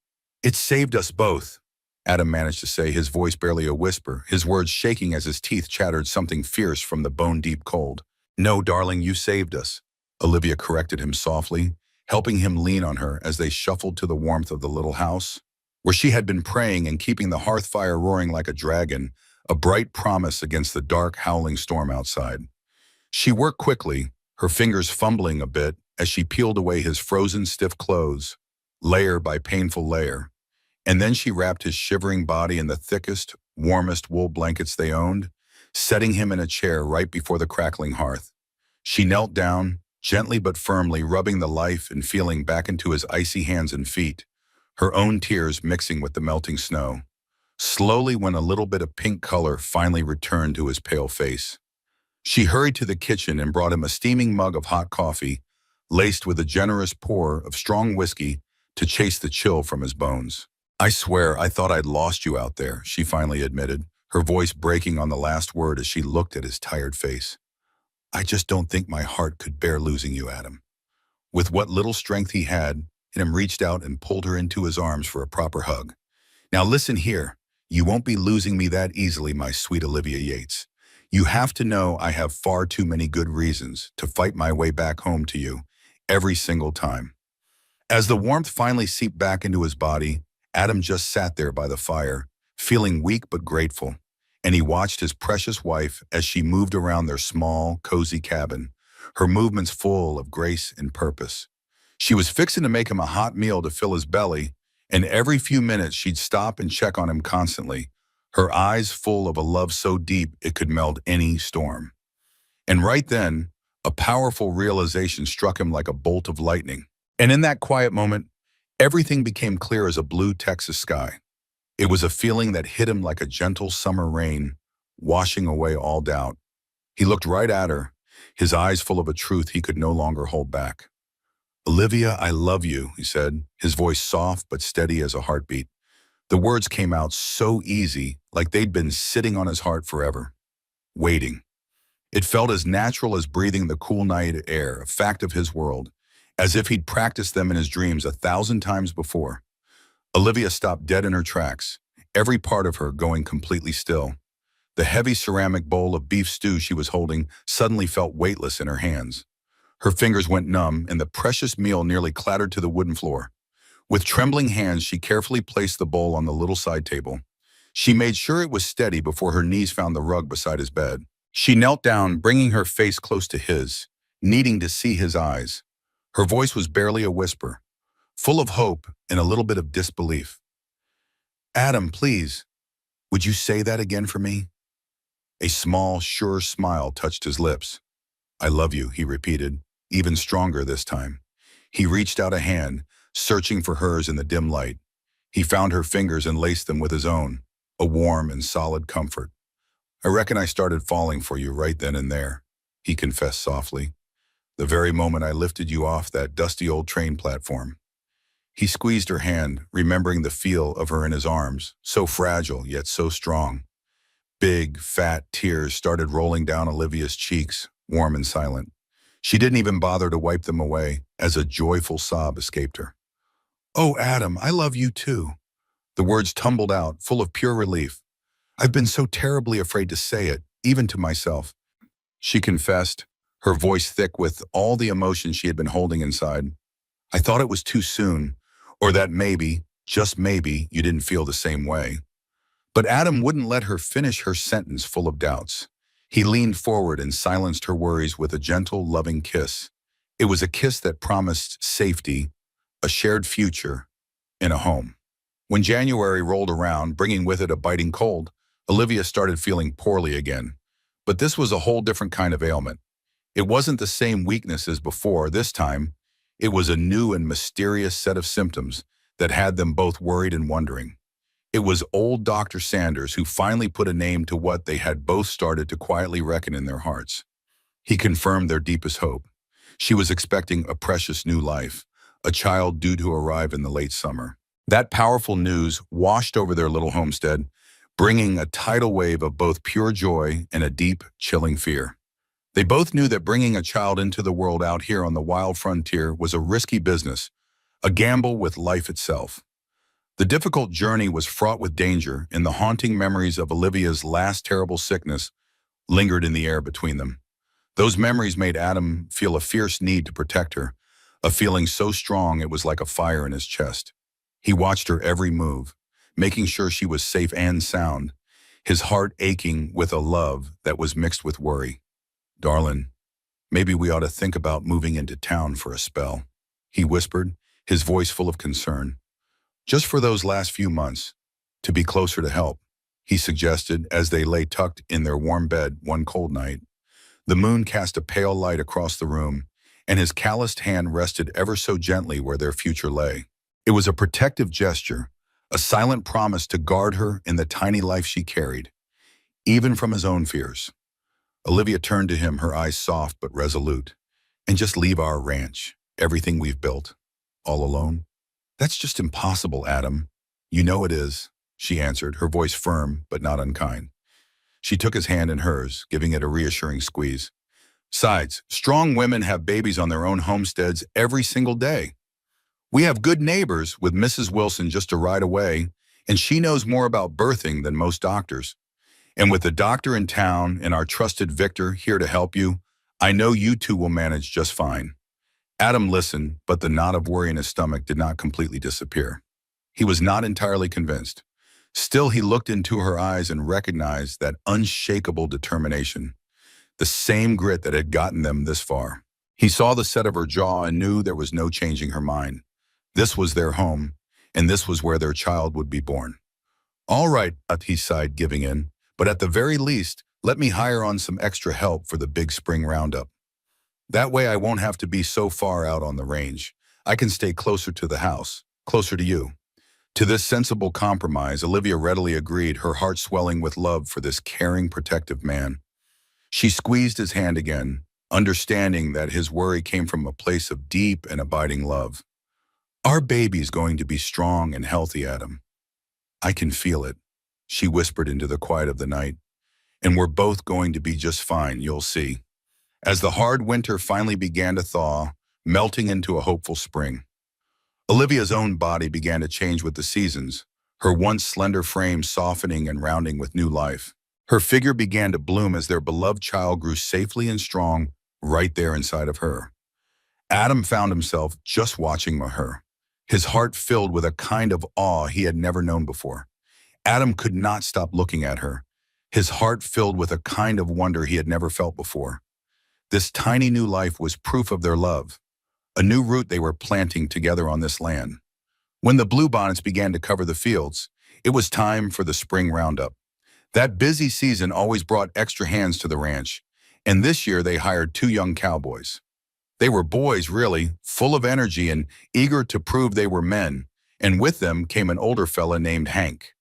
it saved us both," Adam managed to say, his voice barely a whisper, his words shaking as his teeth chattered something fierce from the bone-deep cold. "No, darling, you saved us," Olivia corrected him softly, helping him lean on her as they shuffled to the warmth of the little house, where she had been praying and keeping the hearth fire roaring like a dragon, a bright promise against the dark, howling storm outside. She worked quickly, her fingers fumbling a bit as she peeled away his frozen, stiff clothes, layer by painful layer, and then she wrapped his shivering body in the thickest, warmest wool blankets they owned, setting him in a chair right before the crackling hearth. She knelt down, gently but firmly rubbing the life and feeling back into his icy hands and feet, her own tears mixing with the melting snow. slowly when a little bit of pink color finally returned to his pale face. She hurried to the kitchen and brought him a steaming mug of hot coffee, laced with a generous pour of strong whiskey to chase the chill from his bones. I swear I thought I'd lost you out there, she finally admitted, her voice breaking on the last word as she looked at his tired face. I just don't think my heart could bear losing you, Adam. With what little strength he had, Adam reached out and pulled her into his arms for a proper hug. Now listen here, you won't be losing me that easily, my sweet Olivia Yates. You have to know I have far too many good reasons to fight my way back home to you, every single time. As the warmth finally seeped back into his body, Adam just sat there by the fire, feeling weak but grateful, and he watched his precious wife as she moved around their small, cozy cabin, her movements full of grace and purpose. She was fixing to make him a hot meal to fill his belly, and every few minutes she'd stop and check on him constantly, her eyes full of a love so deep it could melt any storm. And right then, a powerful realization struck him like a bolt of lightning. And in that quiet moment, everything became clear as a blue Texas sky. It was a feeling that hit him like a gentle summer rain, washing away all doubt. He looked right at her, his eyes full of a truth he could no longer hold back. Olivia, I love you, he said, his voice soft but steady as a heartbeat. The words came out so easy, like they'd been sitting on his heart forever, waiting. It felt as natural as breathing the cool night air, a fact of his world, as if he'd practiced them in his dreams 1,000 times before. Olivia stopped dead in her tracks, every part of her going completely still. The heavy ceramic bowl of beef stew she was holding suddenly felt weightless in her hands. Her fingers went numb, and the precious meal nearly clattered to the wooden floor. With trembling hands, she carefully placed the bowl on the little side table. She made sure it was steady before her knees found the rug beside his bed. She knelt down, bringing her face close to his, needing to see his eyes. Her voice was barely a whisper, full of hope and a little bit of disbelief. Adam, please, would you say that again for me? A small, sure smile touched his lips. I love you, he repeated, even stronger this time. He reached out a hand, searching for hers in the dim light. He found her fingers and laced them with his own, a warm and solid comfort. I reckon I started falling for you right then and there, he confessed softly. The very moment I lifted you off that dusty old train platform. He squeezed her hand, remembering the feel of her in his arms, so fragile yet so strong. Big, fat tears started rolling down Olivia's cheeks, warm and silent. She didn't even bother to wipe them away, as a joyful sob escaped her. Oh, Adam, I love you too. The words tumbled out, full of pure relief. I've been so terribly afraid to say it, even to myself. She confessed, her voice thick with all the emotion she had been holding inside. I thought it was too soon, or that maybe, just maybe, you didn't feel the same way. But Adam wouldn't let her finish her sentence full of doubts. He leaned forward and silenced her worries with a gentle, loving kiss. It was a kiss that promised safety, a shared future, and a home. When January rolled around, bringing with it a biting cold, Olivia started feeling poorly again. But this was a whole different kind of ailment. It wasn't the same weakness as before. This time, it was a new and mysterious set of symptoms that had them both worried and wondering. It was old Dr. Sanders who finally put a name to what they had both started to quietly reckon in their hearts. He confirmed their deepest hope. She was expecting a precious new life, a child due to arrive in the late summer. That powerful news washed over their little homestead, bringing a tidal wave of both pure joy and a deep, chilling fear. They both knew that bringing a child into the world out here on the wild frontier was a risky business, a gamble with life itself. The difficult journey was fraught with danger, and the haunting memories of Olivia's last terrible sickness lingered in the air between them. Those memories made Adam feel a fierce need to protect her, a feeling so strong it was like a fire in his chest. He watched her every move, making sure she was safe and sound, his heart aching with a love that was mixed with worry. Darling, maybe we ought to think about moving into town for a spell, he whispered, his voice full of concern. Just for those last few months, to be closer to help, he suggested as they lay tucked in their warm bed one cold night. The moon cast a pale light across the room, and his calloused hand rested ever so gently where their future lay. It was a protective gesture, a silent promise to guard her in the tiny life she carried, even from his own fears. Olivia turned to him, her eyes soft but resolute. And just leave our ranch, everything we've built, all alone? That's just impossible, Adam. You know it is, she answered, her voice firm but not unkind. She took his hand in hers, giving it a reassuring squeeze. Besides, strong women have babies on their own homesteads every single day. We have good neighbors with Mrs. Wilson just a ride away, and she knows more about birthing than most doctors. And with the doctor in town and our trusted Victor here to help you, I know you two will manage just fine. Adam listened, but the knot of worry in his stomach did not completely disappear. He was not entirely convinced. Still, he looked into her eyes and recognized that unshakable determination, the same grit that had gotten them this far. He saw the set of her jaw and knew there was no changing her mind. This was their home, and this was where their child would be born. All right, he sighed, giving in, but at the very least, let me hire on some extra help for the big spring roundup. That way I won't have to be so far out on the range. I can stay closer to the house, closer to you. To this sensible compromise, Olivia readily agreed, her heart swelling with love for this caring, protective man. She squeezed his hand again, understanding that his worry came from a place of deep and abiding love. Our baby's going to be strong and healthy, Adam. I can feel it, she whispered into the quiet of the night. And we're both going to be just fine, you'll see. As the hard winter finally began to thaw, melting into a hopeful spring. Olivia's own body began to change with the seasons, her once slender frame softening and rounding with new life. Her figure began to bloom as their beloved child grew safely and strong right there inside of her. Adam found himself just watching her, his heart filled with a kind of awe he had never known before. Adam could not stop looking at her, his heart filled with a kind of wonder he had never felt before. This tiny new life was proof of their love, a new root they were planting together on this land. When the bluebonnets began to cover the fields, it was time for the spring roundup. That busy season always brought extra hands to the ranch, and this year they hired 2 young cowboys. They were boys, really, full of energy and eager to prove they were men, and with them came an older fella named Hank.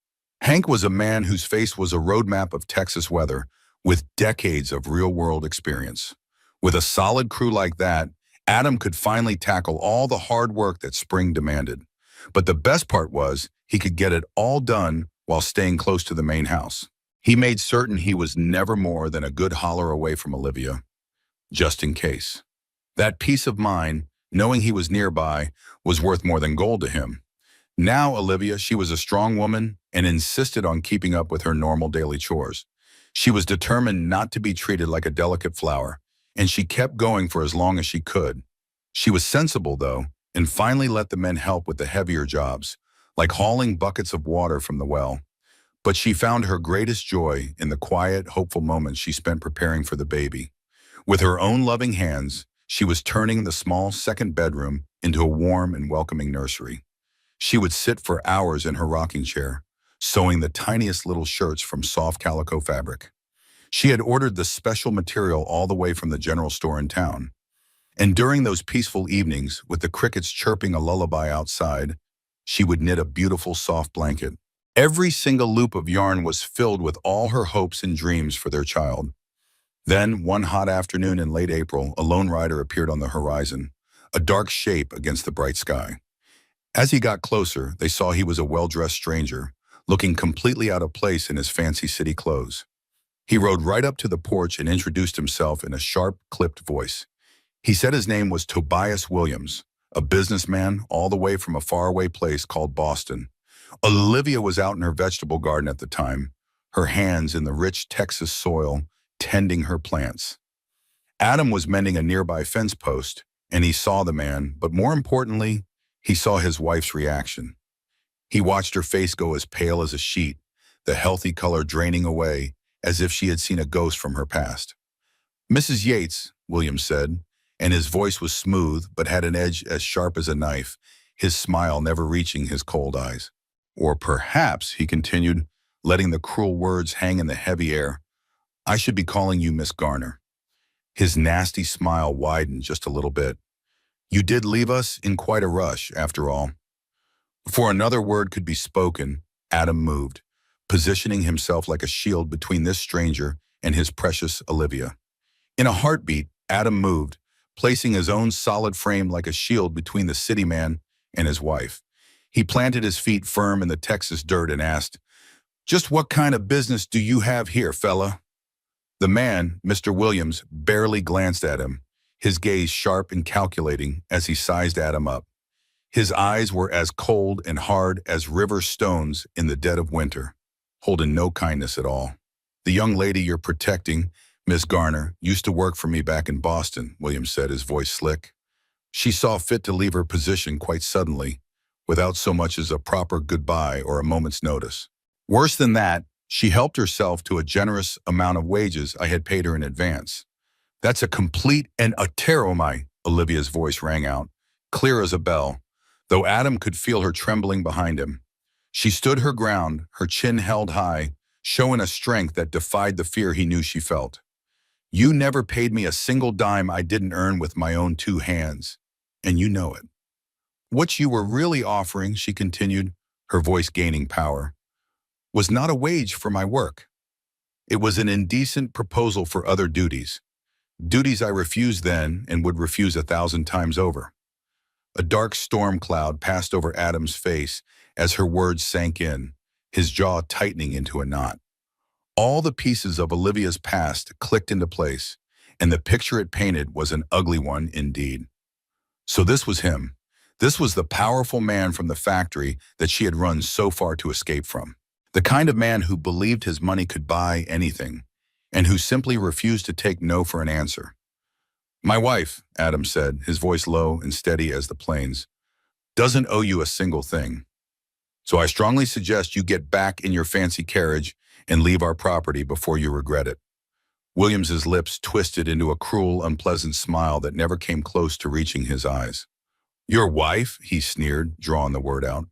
Hank was a man whose face was a roadmap of Texas weather, with decades of real-world experience. With a solid crew like that, Adam could finally tackle all the hard work that spring demanded. But the best part was he could get it all done while staying close to the main house. He made certain he was never more than a good holler away from Olivia, just in case. That peace of mind, knowing he was nearby, was worth more than gold to him. Now Olivia, she was a strong woman and insisted on keeping up with her normal daily chores. She was determined not to be treated like a delicate flower, and she kept going for as long as she could. She was sensible, though, and finally let the men help with the heavier jobs, like hauling buckets of water from the well. But she found her greatest joy in the quiet, hopeful moments she spent preparing for the baby. With her own loving hands, she was turning the small second bedroom into a warm and welcoming nursery. She would sit for hours in her rocking chair, sewing the tiniest little shirts from soft calico fabric. She had ordered the special material all the way from the general store in town. And during those peaceful evenings, with the crickets chirping a lullaby outside, she would knit a beautiful soft blanket. Every single loop of yarn was filled with all her hopes and dreams for their child. Then, one hot afternoon in late April, a lone rider appeared on the horizon, a dark shape against the bright sky. As he got closer, they saw he was a well-dressed stranger, looking completely out of place in his fancy city clothes. He rode right up to the porch and introduced himself in a sharp, clipped voice. He said his name was Tobias Williams, a businessman all the way from a faraway place called Boston. Olivia was out in her vegetable garden at the time, her hands in the rich Texas soil, tending her plants. Adam was mending a nearby fence post, and he saw the man, but more importantly, he saw his wife's reaction. He watched her face go as pale as a sheet, the healthy color draining away, as if she had seen a ghost from her past. Mrs. Yates, Williams said, and his voice was smooth but had an edge as sharp as a knife, his smile never reaching his cold eyes. Or perhaps, he continued, letting the cruel words hang in the heavy air, I should be calling you Miss Garner. His nasty smile widened just a little bit. You did leave us in quite a rush, after all. Before another word could be spoken, Adam moved, positioning himself like a shield between this stranger and his precious Olivia. In a heartbeat, Adam moved, placing his own solid frame like a shield between the city man and his wife. He planted his feet firm in the Texas dirt and asked, "Just what kind of business do you have here, fella?" The man, Mr. Williams, barely glanced at him, his gaze sharp and calculating as he sized Adam up. His eyes were as cold and hard as river stones in the dead of winter, holding no kindness at all. "The young lady you're protecting, Miss Garner, used to work for me back in Boston," Williams said, his voice slick. "She saw fit to leave her position quite suddenly, without so much as a proper goodbye or a moment's notice. Worse than that, she helped herself to a generous amount of wages I had paid her in advance. That's a complete and utter lie," Olivia's voice rang out, clear as a bell, though Adam could feel her trembling behind him. She stood her ground, her chin held high, showing a strength that defied the fear he knew she felt. "You never paid me a single dime I didn't earn with my own two hands, and you know it. What you were really offering," she continued, her voice gaining power, "was not a wage for my work. It was an indecent proposal for other duties. Duties I refused then and would refuse 1,000 times over." A dark storm cloud passed over Adam's face as her words sank in, his jaw tightening into a knot. All the pieces of Olivia's past clicked into place, and the picture it painted was an ugly one indeed. So this was him. This was the powerful man from the factory that she had run so far to escape from. The kind of man who believed his money could buy anything, and who simply refused to take no for an answer. "My wife," Adam said, his voice low and steady as the plains, "doesn't owe you a single thing. So I strongly suggest you get back in your fancy carriage and leave our property before you regret it." Williams's lips twisted into a cruel, unpleasant smile that never came close to reaching his eyes. "Your wife?" he sneered, drawing the word out.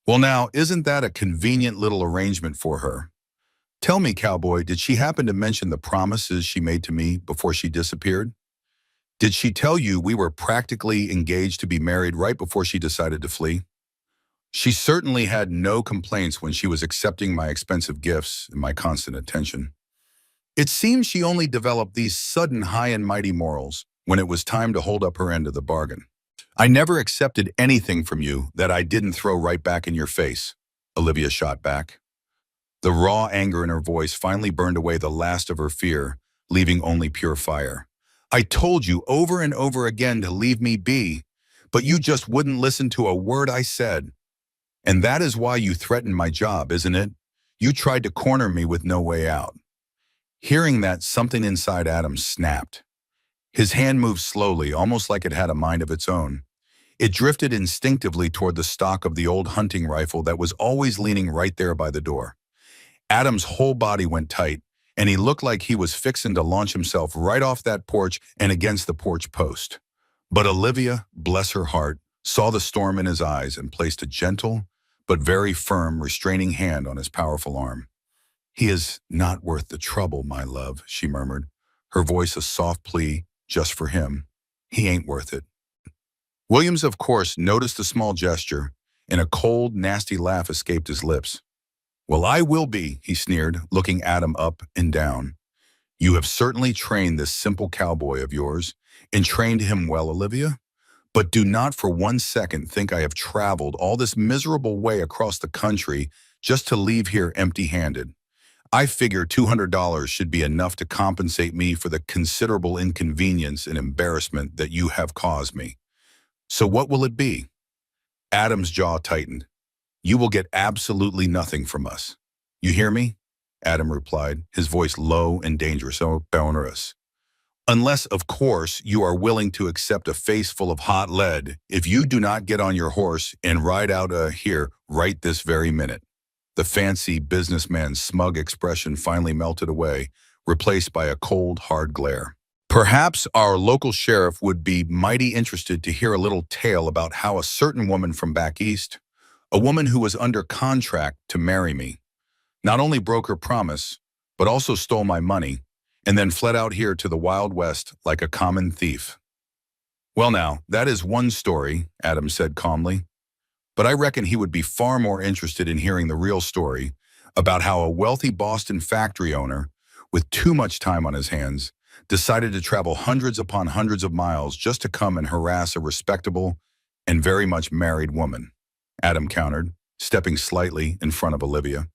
"Well now, isn't that a convenient little arrangement for her? Tell me, Cowboy, did she happen to mention the promises she made to me before she disappeared? Did she tell you we were practically engaged to be married right before she decided to flee? She certainly had no complaints when she was accepting my expensive gifts and my constant attention. It seems she only developed these sudden high and mighty morals when it was time to hold up her end of the bargain. I never accepted anything from you that I didn't throw right back in your face," Olivia shot back. The raw anger in her voice finally burned away the last of her fear, leaving only pure fire. "I told you over and over again to leave me be, but you just wouldn't listen to a word I said. And that is why you threatened my job, isn't it? You tried to corner me with no way out." Hearing that, something inside Adam snapped. His hand moved slowly, almost like it had a mind of its own. It drifted instinctively toward the stock of the old hunting rifle that was always leaning right there by the door. Adam's whole body went tight, and he looked like he was fixing to launch himself right off that porch and against the porch post. But Olivia, bless her heart, saw the storm in his eyes and placed a gentle but very firm restraining hand on his powerful arm. "He is not worth the trouble, my love," she murmured, her voice a soft plea just for him. "He ain't worth it." Williams, of course, noticed the small gesture, and a cold, nasty laugh escaped his lips. "Well, I will be," he sneered, looking Adam up and down. "You have certainly trained this simple cowboy of yours, and trained him well, Olivia. But do not for one second think I have traveled all this miserable way across the country just to leave here empty-handed. I figure $200 should be enough to compensate me for the considerable inconvenience and embarrassment that you have caused me. So what will it be?" Adam's jaw tightened. "You will get absolutely nothing from us. You hear me?" Adam replied, his voice low and dangerous, so onerous. "Unless, of course, you are willing to accept a face full of hot lead if you do not get on your horse and ride out here right this very minute." The fancy businessman's smug expression finally melted away, replaced by a cold, hard glare. "Perhaps our local sheriff would be mighty interested to hear a little tale about how a certain woman from back east, a woman who was under contract to marry me, not only broke her promise, but also stole my money, and then fled out here to the Wild West like a common thief." "Well now, that is one story," Adam said calmly. but I reckon he would be far more interested in hearing the real story about how a wealthy Boston factory owner, with too much time on his hands, decided to travel hundreds upon hundreds of miles just to come and harass a respectable and very much married woman, Adam countered, stepping slightly in front of Olivia.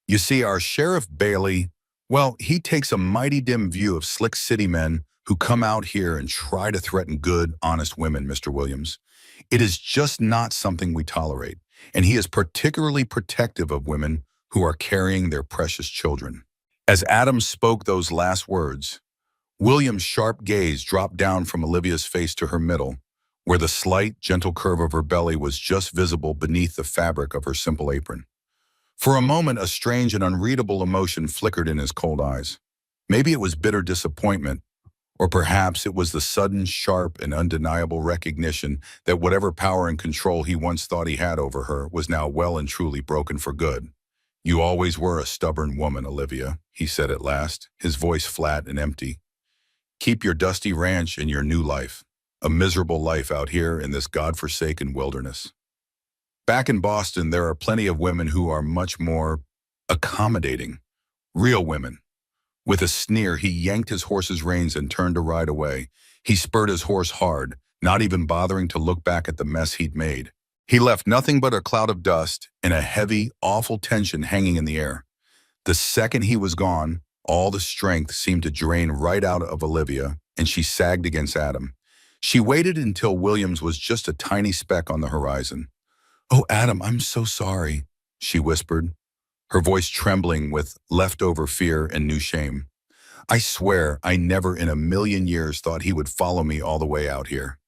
You see, our Sheriff Bailey, well, he takes a mighty dim view of slick city men who come out here and try to threaten good, honest women, Mr. Williams. It is just not something we tolerate, and he is particularly protective of women who are carrying their precious children. As Adam spoke those last words, William's sharp gaze dropped down from Olivia's face to her middle, where the slight, gentle curve of her belly was just visible beneath the fabric of her simple apron. For a moment, a strange and unreadable emotion flickered in his cold eyes. Maybe it was bitter disappointment, or perhaps it was the sudden, sharp, and undeniable recognition that whatever power and control he once thought he had over her was now well and truly broken for good. You always were a stubborn woman, Olivia, he said at last, his voice flat and empty. Keep your dusty ranch and your new life, a miserable life out here in this godforsaken wilderness. Back in Boston, there are plenty of women who are much more accommodating, real women. With a sneer, he yanked his horse's reins and turned to ride away. He spurred his horse hard, not even bothering to look back at the mess he'd made. He left nothing but a cloud of dust and a heavy, awful tension hanging in the air. The second he was gone, all the strength seemed to drain right out of Olivia, and she sagged against Adam. She waited until Williams was just a tiny speck on the horizon. "Oh, Adam, I'm so sorry," she whispered, her voice trembling with leftover fear and new shame. "I swear I never in a million years thought he would follow me all the way out here."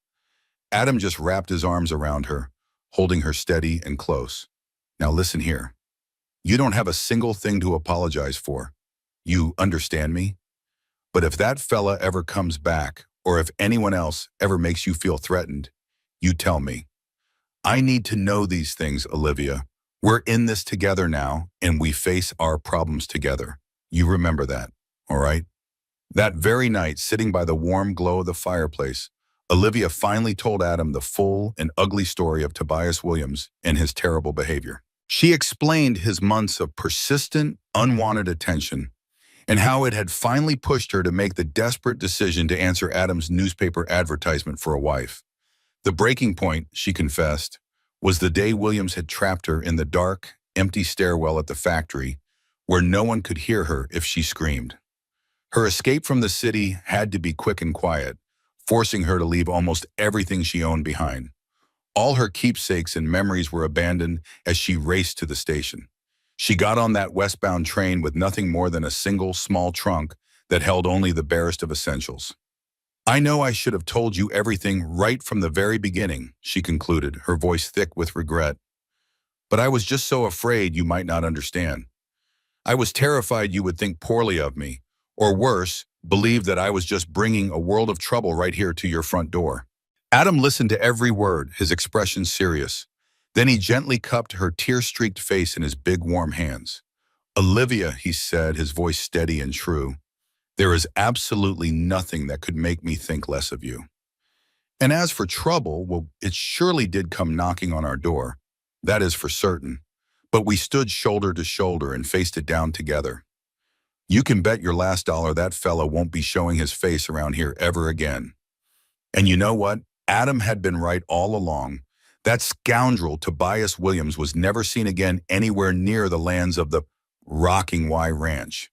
Adam just wrapped his arms around her, holding her steady and close. "Now listen here. You don't have a single thing to apologize for. You understand me? But if that fella ever comes back, or if anyone else ever makes you feel threatened, you tell me. I need to know these things, Olivia. We're in this together now, and we face our problems together. You remember that, all right?" That very night, sitting by the warm glow of the fireplace, Olivia finally told Adam the full and ugly story of Tobias Williams and his terrible behavior. She explained his months of persistent, unwanted attention and how it had finally pushed her to make the desperate decision to answer Adam's newspaper advertisement for a wife. The breaking point, she confessed, was the day Williams had trapped her in the dark, empty stairwell at the factory, where no one could hear her if she screamed. Her escape from the city had to be quick and quiet, forcing her to leave almost everything she owned behind. All her keepsakes and memories were abandoned as she raced to the station. She got on that westbound train with nothing more than a single small trunk that held only the barest of essentials. "I know I should have told you everything right from the very beginning," she concluded, her voice thick with regret. "But I was just so afraid you might not understand. I was terrified you would think poorly of me, or worse, believe that I was just bringing a world of trouble right here to your front door." Adam listened to every word, his expression serious. Then he gently cupped her tear-streaked face in his big, warm hands. "Olivia," he said, his voice steady and true, "there is absolutely nothing that could make me think less of you. And as for trouble, well, it surely did come knocking on our door. That is for certain. But we stood shoulder to shoulder and faced it down together. You can bet your last dollar that fella won't be showing his face around here ever again." And you know what? Adam had been right all along. That scoundrel Tobias Williams was never seen again anywhere near the lands of the Rocking Y Ranch.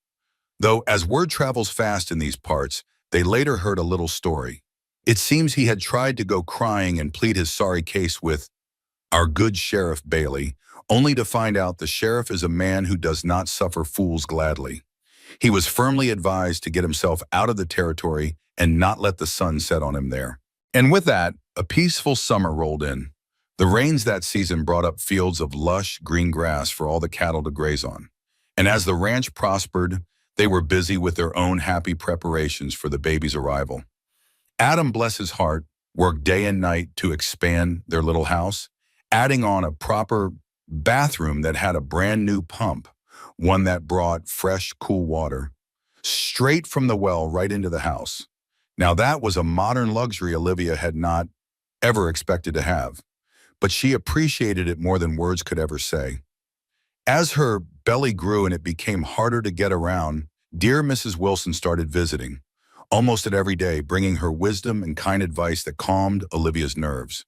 Though, as word travels fast in these parts, they later heard a little story. It seems he had tried to go crying and plead his sorry case with our good Sheriff Bailey, only to find out the sheriff is a man who does not suffer fools gladly. He was firmly advised to get himself out of the territory and not let the sun set on him there. And with that, a peaceful summer rolled in. The rains that season brought up fields of lush, green grass for all the cattle to graze on. And as the ranch prospered, they were busy with their own happy preparations for the baby's arrival. Adam, bless his heart, worked day and night to expand their little house, adding on a proper bathroom that had a brand new pump, one that brought fresh, cool water straight from the well right into the house. Now that was a modern luxury Olivia had not ever expected to have. but she appreciated it more than words could ever say. As her belly grew and it became harder to get around, dear Mrs. Wilson started visiting, almost at every day, bringing her wisdom and kind advice that calmed Olivia's nerves.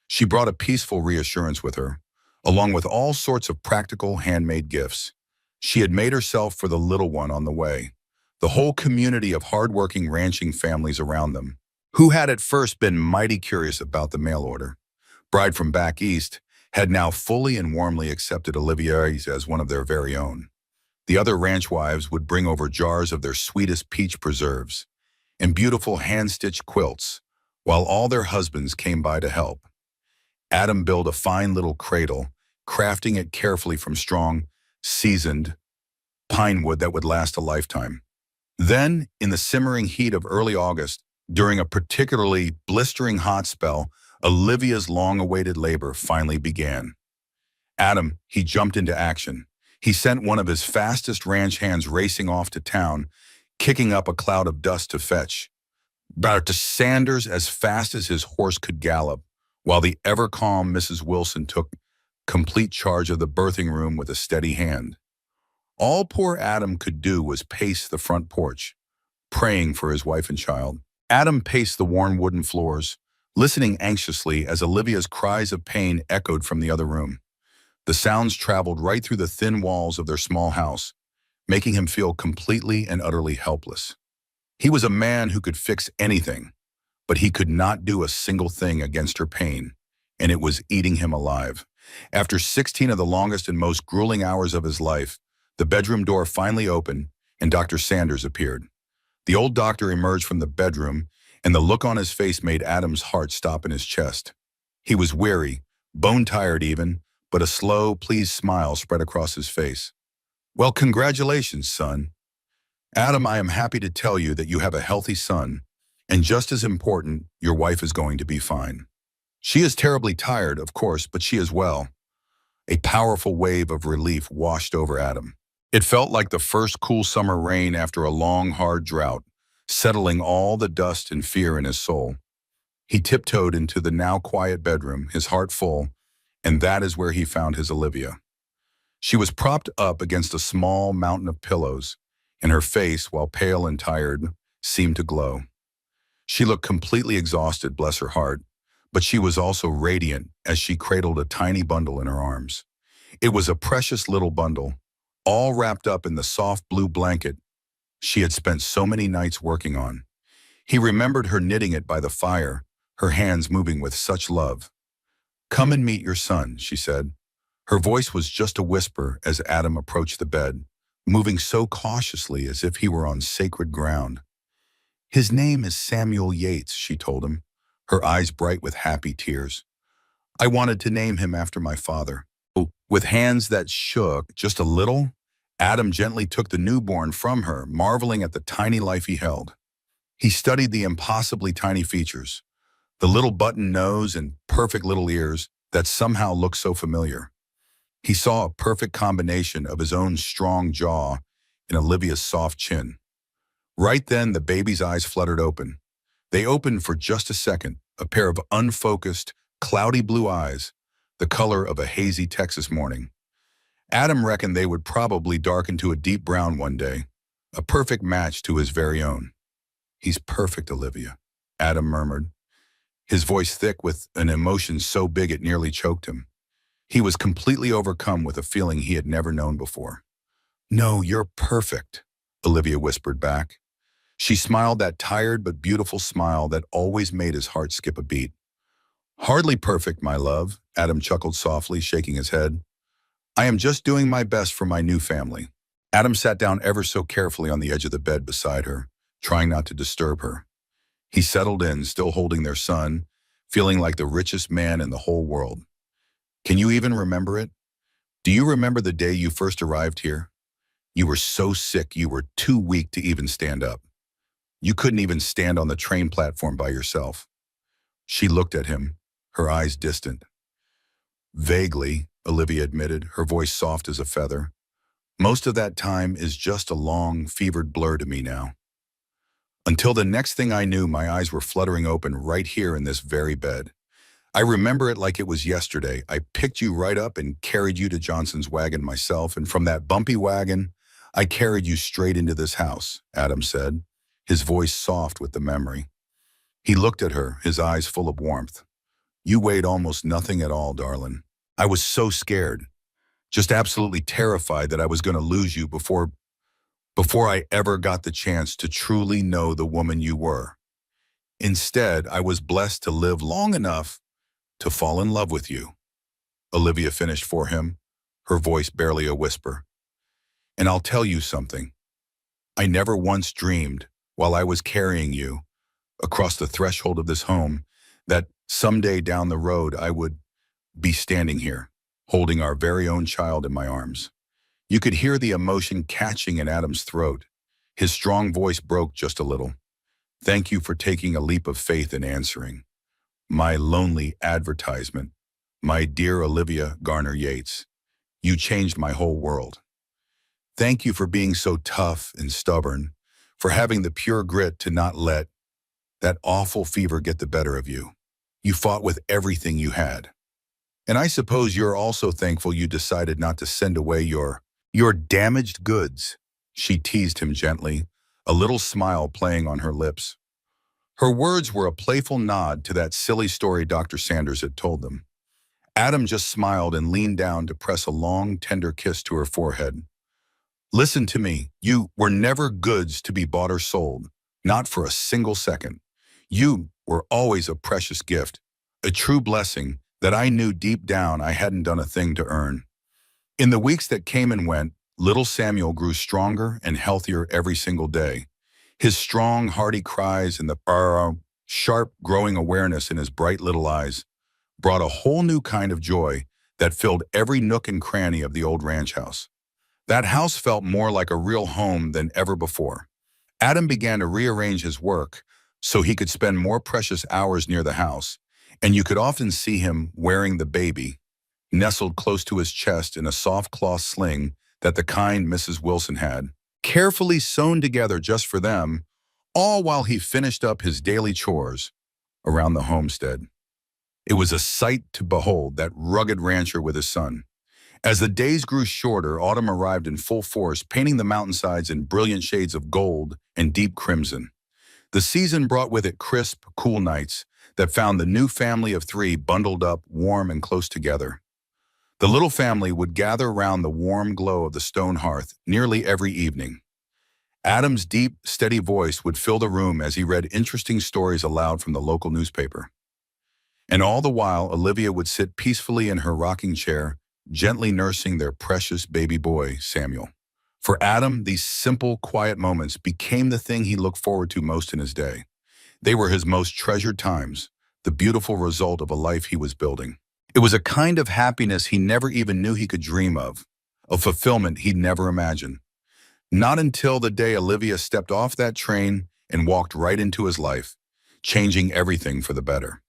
She brought a peaceful reassurance with her, along with all sorts of practical handmade gifts. She had made herself for the little one on the way, the whole community of hardworking ranching families around them, who had at first been mighty curious about the mail order. Bride from back east had now fully and warmly accepted Olivier's as one of their very own. The other ranch wives would bring over jars of their sweetest peach preserves and beautiful hand-stitched quilts, while all their husbands came by to help. Adam built a fine little cradle, crafting it carefully from strong, seasoned pine wood that would last a lifetime. Then, in the simmering heat of early August, during a particularly blistering hot spell, Olivia's long-awaited labor finally began. Adam, he jumped into action. He sent one of his fastest ranch hands racing off to town, kicking up a cloud of dust to fetch Dr. Sanders as fast as his horse could gallop, while the ever-calm Mrs. Wilson took complete charge of the birthing room with a steady hand. All poor Adam could do was pace the front porch, praying for his wife and child. Adam paced the worn wooden floors, listening anxiously as Olivia's cries of pain echoed from the other room. The sounds traveled right through the thin walls of their small house, making him feel completely and utterly helpless. He was a man who could fix anything, but he could not do a single thing against her pain, and it was eating him alive. After 16 of the longest and most grueling hours of his life, the bedroom door finally opened and Dr. Sanders appeared. The old doctor emerged from the bedroom, and the look on his face made Adam's heart stop in his chest. He was weary, bone-tired even, but a slow, pleased smile spread across his face. "Well, congratulations, son. Adam, I am happy to tell you that you have a healthy son, and just as important, your wife is going to be fine. She is terribly tired, of course, but she is well." A powerful wave of relief washed over Adam. It felt like the first cool summer rain after a long, hard drought, settling all the dust and fear in his soul. He tiptoed into the now quiet bedroom, his heart full, and that is where he found his Olivia. She was propped up against a small mountain of pillows, and her face, while pale and tired, seemed to glow. She looked completely exhausted, bless her heart, but she was also radiant as she cradled a tiny bundle in her arms. It was a precious little bundle, all wrapped up in the soft blue blanket she had spent so many nights working on. He remembered her knitting it by the fire, her hands moving with such love. "Come and meet your son," she said. Her voice was just a whisper as Adam approached the bed, moving so cautiously as if he were on sacred ground. "His name is Samuel Yates," she told him, her eyes bright with happy tears. "I wanted to name him after my father." With hands that shook just a little, Adam gently took the newborn from her, marveling at the tiny life he held. He studied the impossibly tiny features, the little button nose and perfect little ears that somehow looked so familiar. He saw a perfect combination of his own strong jaw and Olivia's soft chin. Right then, the baby's eyes fluttered open. They opened for just a second, a pair of unfocused, cloudy blue eyes, the color of a hazy Texas morning. Adam reckoned they would probably darken to a deep brown one day, a perfect match to his very own. "He's perfect, Olivia," Adam murmured, his voice thick with an emotion so big it nearly choked him. He was completely overcome with a feeling he had never known before. "No, you're perfect," Olivia whispered back. She smiled that tired but beautiful smile that always made his heart skip a beat. "Hardly perfect, my love," Adam chuckled softly, shaking his head. "I am just doing my best for my new family." Adam sat down ever so carefully on the edge of the bed beside her, trying not to disturb her. He settled in, still holding their son, feeling like the richest man in the whole world. "Can you even remember it? Do you remember the day you first arrived here? You were so sick you were too weak to even stand up. You couldn't even stand on the train platform by yourself." She looked at him, her eyes distant. "Vaguely," Olivia admitted, her voice soft as a feather. "Most of that time is just a long, fevered blur to me now. Until the next thing I knew, my eyes were fluttering open right here in this very bed. I remember it like it was yesterday. I picked you right up and carried you to Johnson's wagon myself, and from that bumpy wagon, I carried you straight into this house," Adam said, his voice soft with the memory. He looked at her, his eyes full of warmth. "You weighed almost nothing at all, darling. I was so scared, just absolutely terrified that I was going to lose you before I ever got the chance to truly know the woman you were. Instead, I was blessed to live long enough to fall in love with you," Olivia finished for him, her voice barely a whisper. "And I'll tell you something. I never once dreamed, while I was carrying you across the threshold of this home, that someday down the road I would be standing here, holding our very own child in my arms." You could hear the emotion catching in Adam's throat. His strong voice broke just a little. "Thank you for taking a leap of faith and answering my lonely advertisement. My dear Olivia Garner Yates, you changed my whole world. Thank you for being so tough and stubborn, for having the pure grit to not let that awful fever get the better of you. You fought with everything you had. And I suppose you're also thankful you decided not to send away your damaged goods," she teased him gently, a little smile playing on her lips. Her words were a playful nod to that silly story Dr. Sanders had told them. Adam just smiled and leaned down to press a long, tender kiss to her forehead. "Listen to me. You were never goods to be bought or sold, not for a single second. You were always a precious gift, a true blessing that I knew deep down I hadn't done a thing to earn." In the weeks that came and went, little Samuel grew stronger and healthier every single day. His strong, hearty cries and the sharp, growing awareness in his bright little eyes brought a whole new kind of joy that filled every nook and cranny of the old ranch house. That house felt more like a real home than ever before. Adam began to rearrange his work so he could spend more precious hours near the house, and you could often see him wearing the baby, nestled close to his chest in a soft cloth sling that the kind Mrs. Wilson had, carefully sewn together just for them, all while he finished up his daily chores around the homestead. It was a sight to behold, that rugged rancher with his son. As the days grew shorter, autumn arrived in full force, painting the mountainsides in brilliant shades of gold and deep crimson. The season brought with it crisp, cool nights that found the new family of three bundled up, warm and close together. The little family would gather around the warm glow of the stone hearth nearly every evening. Adam's deep, steady voice would fill the room as he read interesting stories aloud from the local newspaper. And all the while, Olivia would sit peacefully in her rocking chair, gently nursing their precious baby boy, Samuel. For Adam, these simple, quiet moments became the thing he looked forward to most in his day. They were his most treasured times, the beautiful result of a life he was building. It was a kind of happiness he never even knew he could dream of, a fulfillment he'd never imagined. Not until the day Olivia stepped off that train and walked right into his life, changing everything for the better.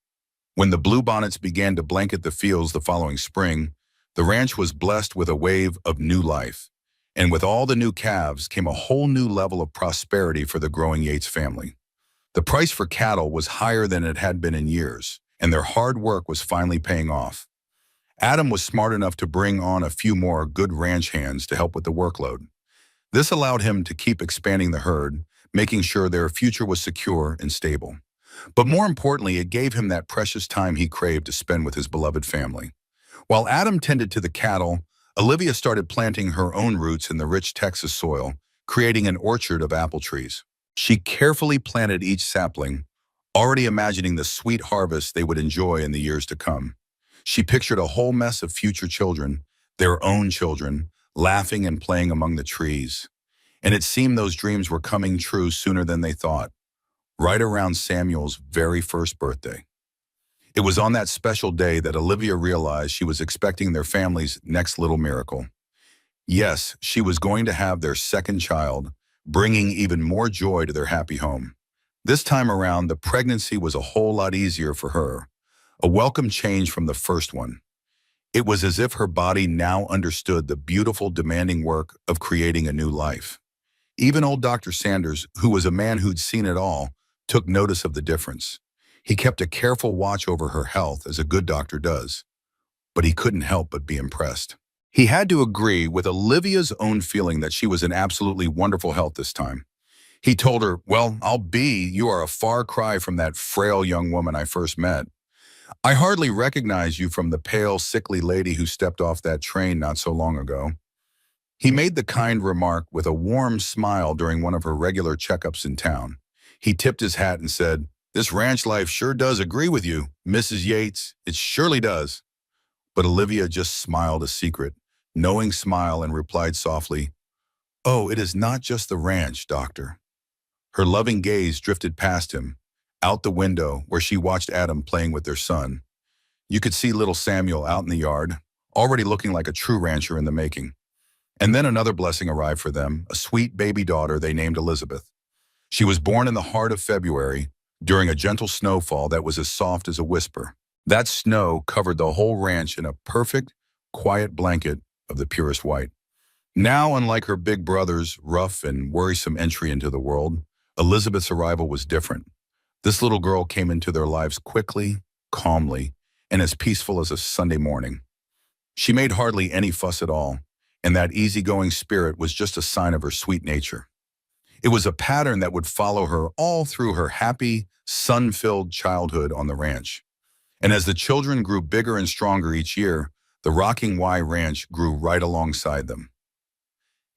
When the bluebonnets began to blanket the fields the following spring, the ranch was blessed with a wave of new life. And with all the new calves came a whole new level of prosperity for the growing Yates family. The price for cattle was higher than it had been in years, and their hard work was finally paying off. Adam was smart enough to bring on a few more good ranch hands to help with the workload. This allowed him to keep expanding the herd, making sure their future was secure and stable. But more importantly, it gave him that precious time he craved to spend with his beloved family. While Adam tended to the cattle, Olivia started planting her own roots in the rich Texas soil, creating an orchard of apple trees. She carefully planted each sapling, already imagining the sweet harvest they would enjoy in the years to come. She pictured a whole mess of future children, their own children, laughing and playing among the trees. And it seemed those dreams were coming true sooner than they thought, right around Samuel's very first birthday. It was on that special day that Olivia realized she was expecting their family's next little miracle. Yes, she was going to have their second child, bringing even more joy to their happy home. This time around, the pregnancy was a whole lot easier for her, a welcome change from the first one. It was as if her body now understood the beautiful, demanding work of creating a new life. Even old Dr. Sanders, who was a man who'd seen it all, took notice of the difference. He kept a careful watch over her health as a good doctor does, but he couldn't help but be impressed. He had to agree with Olivia's own feeling that she was in absolutely wonderful health this time. He told her, "Well, you are a far cry from that frail young woman I first met. I hardly recognize you from the pale, sickly lady who stepped off that train not so long ago." He made the kind remark with a warm smile during one of her regular checkups in town. He tipped his hat and said, "This ranch life sure does agree with you, Mrs. Yates. It surely does." But Olivia just smiled a secret, knowing smile, and replied softly, "Oh, it is not just the ranch, doctor." Her loving gaze drifted past him, out the window where she watched Adam playing with their son. You could see little Samuel out in the yard, already looking like a true rancher in the making. And then another blessing arrived for them, a sweet baby daughter they named Elizabeth. She was born in the heart of February, during a gentle snowfall that was as soft as a whisper. That snow covered the whole ranch in a perfect, quiet blanket of the purest white. Now, unlike her big brother's rough and worrisome entry into the world, Elizabeth's arrival was different. This little girl came into their lives quickly, calmly, and as peaceful as a Sunday morning. She made hardly any fuss at all, and that easygoing spirit was just a sign of her sweet nature. It was a pattern that would follow her all through her happy, sun-filled childhood on the ranch. And as the children grew bigger and stronger each year, the Rocking Y Ranch grew right alongside them.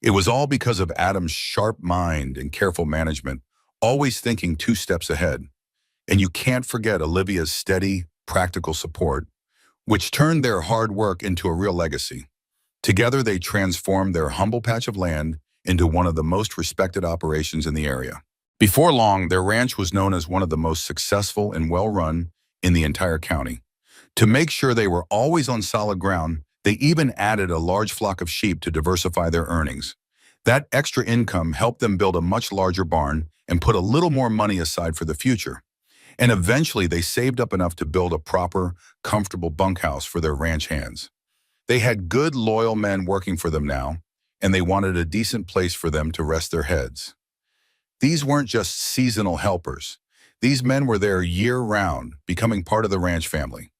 It was all because of Adam's sharp mind and careful management, always thinking 2 steps ahead. And you can't forget Olivia's steady, practical support, which turned their hard work into a real legacy. Together, they transformed their humble patch of land into one of the most respected operations in the area. Before long, their ranch was known as one of the most successful and well-run in the entire county. To make sure they were always on solid ground, they even added a large flock of sheep to diversify their earnings. That extra income helped them build a much larger barn and put a little more money aside for the future. And eventually, they saved up enough to build a proper, comfortable bunkhouse for their ranch hands. They had good, loyal men working for them now, and they wanted a decent place for them to rest their heads. These weren't just seasonal helpers. These men were there year-round, becoming part of the ranch family.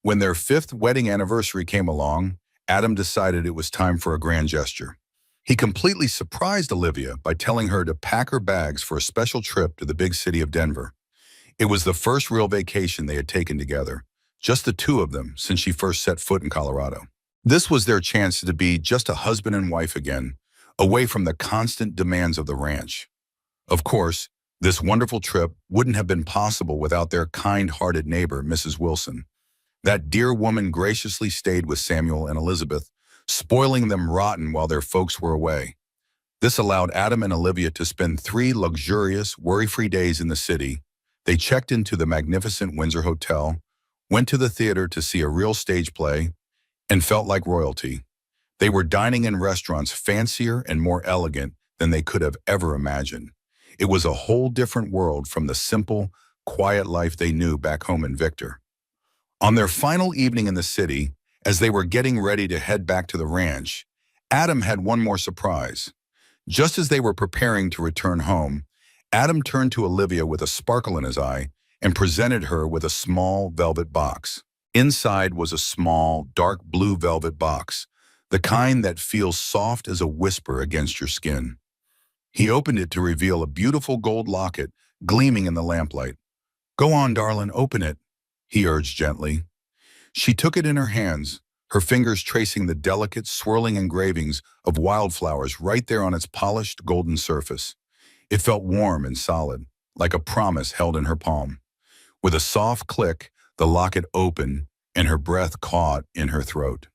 When their 5th wedding anniversary came along, Adam decided it was time for a grand gesture. He completely surprised Olivia by telling her to pack her bags for a special trip to the big city of Denver. It was the first real vacation they had taken together, just the two of them since she first set foot in Colorado. This was their chance to be just a husband and wife again, away from the constant demands of the ranch. Of course, this wonderful trip wouldn't have been possible without their kind-hearted neighbor, Mrs. Wilson. That dear woman graciously stayed with Samuel and Elizabeth, spoiling them rotten while their folks were away. This allowed Adam and Olivia to spend 3 luxurious, worry-free days in the city. They checked into the magnificent Windsor Hotel, went to the theater to see a real stage play, and felt like royalty. They were dining in restaurants fancier and more elegant than they could have ever imagined. It was a whole different world from the simple, quiet life they knew back home in Victor. On their final evening in the city, as they were getting ready to head back to the ranch, Adam had one more surprise. Just as they were preparing to return home, Adam turned to Olivia with a sparkle in his eye and presented her with a small velvet box. Inside was a small, dark blue velvet box, the kind that feels soft as a whisper against your skin. He opened it to reveal a beautiful gold locket gleaming in the lamplight. "Go on, darling, open it," he urged gently. She took it in her hands, her fingers tracing the delicate, swirling engravings of wildflowers right there on its polished, golden surface. It felt warm and solid, like a promise held in her palm. With a soft click, the locket opened, and her breath caught in her throat.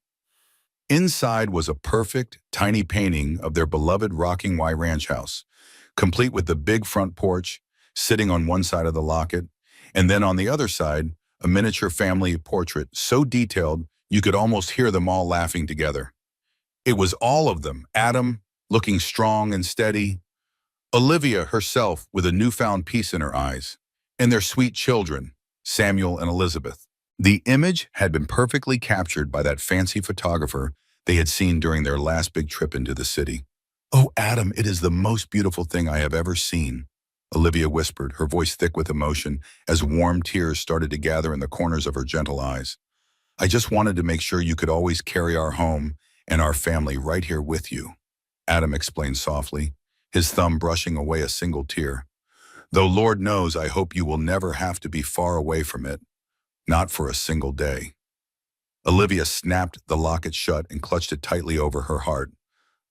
Inside was a perfect, tiny painting of their beloved Rocking Y Ranch house, complete with the big front porch, sitting on one side of the locket, and then on the other side, a miniature family portrait so detailed you could almost hear them all laughing together. It was all of them, Adam, looking strong and steady, Olivia herself with a newfound peace in her eyes, and their sweet children, Samuel and Elizabeth. The image had been perfectly captured by that fancy photographer they had seen during their last big trip into the city. "Oh, Adam, it is the most beautiful thing I have ever seen," Olivia whispered, her voice thick with emotion, as warm tears started to gather in the corners of her gentle eyes. I just wanted to make sure you could always carry our home and our family right here with you, Adam explained softly, his thumb brushing away a single tear. Though Lord knows I hope you will never have to be far away from it, not for a single day. Olivia snapped the locket shut and clutched it tightly over her heart,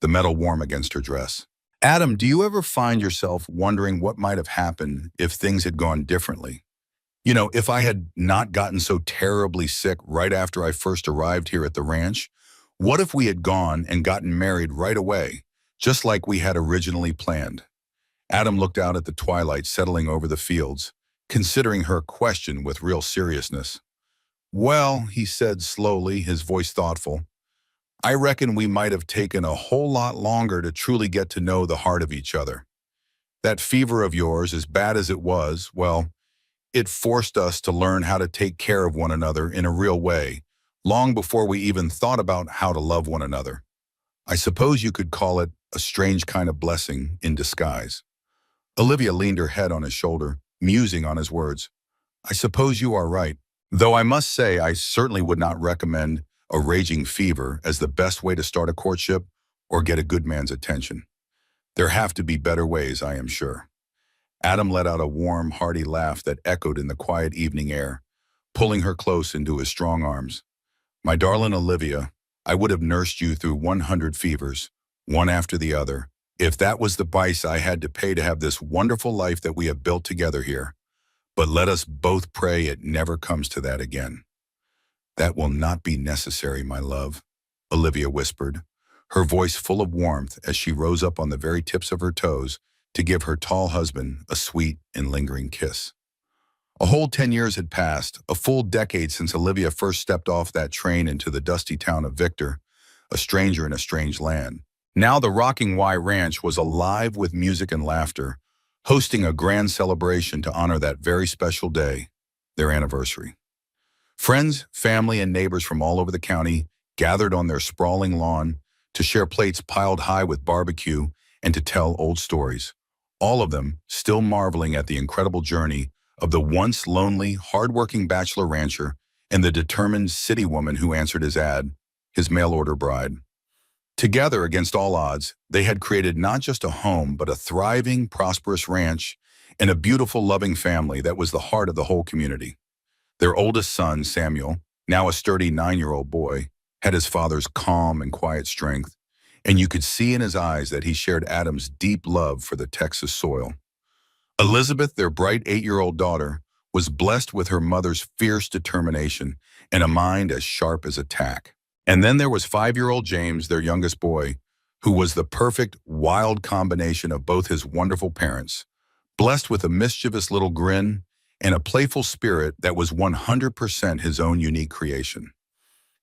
the metal warm against her dress. Adam, do you ever find yourself wondering what might have happened if things had gone differently? You know, if I had not gotten so terribly sick right after I first arrived here at the ranch, what if we had gone and gotten married right away, just like we had originally planned? Adam looked out at the twilight settling over the fields, considering her question with real seriousness. Well, he said slowly, his voice thoughtful, I reckon we might have taken a whole lot longer to truly get to know the heart of each other. That fever of yours, as bad as it was, well, it forced us to learn how to take care of one another in a real way, long before we even thought about how to love one another. I suppose you could call it a strange kind of blessing in disguise. Olivia leaned her head on his shoulder, musing on his words. I suppose you are right, though I must say I certainly would not recommend a raging fever as the best way to start a courtship or get a good man's attention. There have to be better ways, I am sure. Adam let out a warm, hearty laugh that echoed in the quiet evening air, pulling her close into his strong arms. My darling Olivia, I would have nursed you through 100 fevers, one after the other, if that was the price I had to pay to have this wonderful life that we have built together here. But let us both pray it never comes to that again. That will not be necessary, my love, Olivia whispered, her voice full of warmth as she rose up on the very tips of her toes to give her tall husband a sweet and lingering kiss. A whole 10 years had passed, a full decade since Olivia first stepped off that train into the dusty town of Victor, a stranger in a strange land. Now the Rocking Y Ranch was alive with music and laughter, hosting a grand celebration to honor that very special day, their anniversary. Friends, family, and neighbors from all over the county gathered on their sprawling lawn to share plates piled high with barbecue and to tell old stories, all of them still marveling at the incredible journey of the once lonely, hard-working bachelor rancher and the determined city woman who answered his ad, his mail-order bride. Together, against all odds, they had created not just a home, but a thriving, prosperous ranch and a beautiful, loving family that was the heart of the whole community. Their oldest son, Samuel, now a sturdy 9-year-old boy, had his father's calm and quiet strength, and you could see in his eyes that he shared Adam's deep love for the Texas soil. Elizabeth, their bright 8-year-old daughter, was blessed with her mother's fierce determination and a mind as sharp as a tack. And then there was 5-year-old James, their youngest boy, who was the perfect, wild combination of both his wonderful parents, blessed with a mischievous little grin and a playful spirit that was 100% his own unique creation.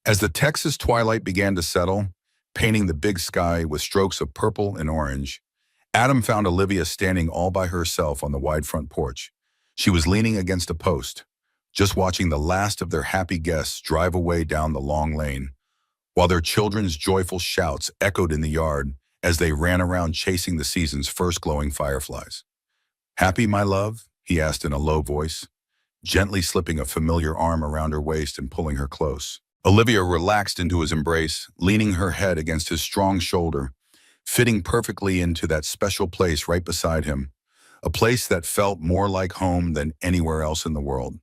As the Texas twilight began to settle, painting the big sky with strokes of purple and orange, Adam found Olivia standing all by herself on the wide front porch. She was leaning against a post, just watching the last of their happy guests drive away down the long lane, while their children's joyful shouts echoed in the yard as they ran around chasing the season's first glowing fireflies. Happy, my love? He asked in a low voice, gently slipping a familiar arm around her waist and pulling her close. Olivia relaxed into his embrace, leaning her head against his strong shoulder, fitting perfectly into that special place right beside him, a place that felt more like home than anywhere else in the world,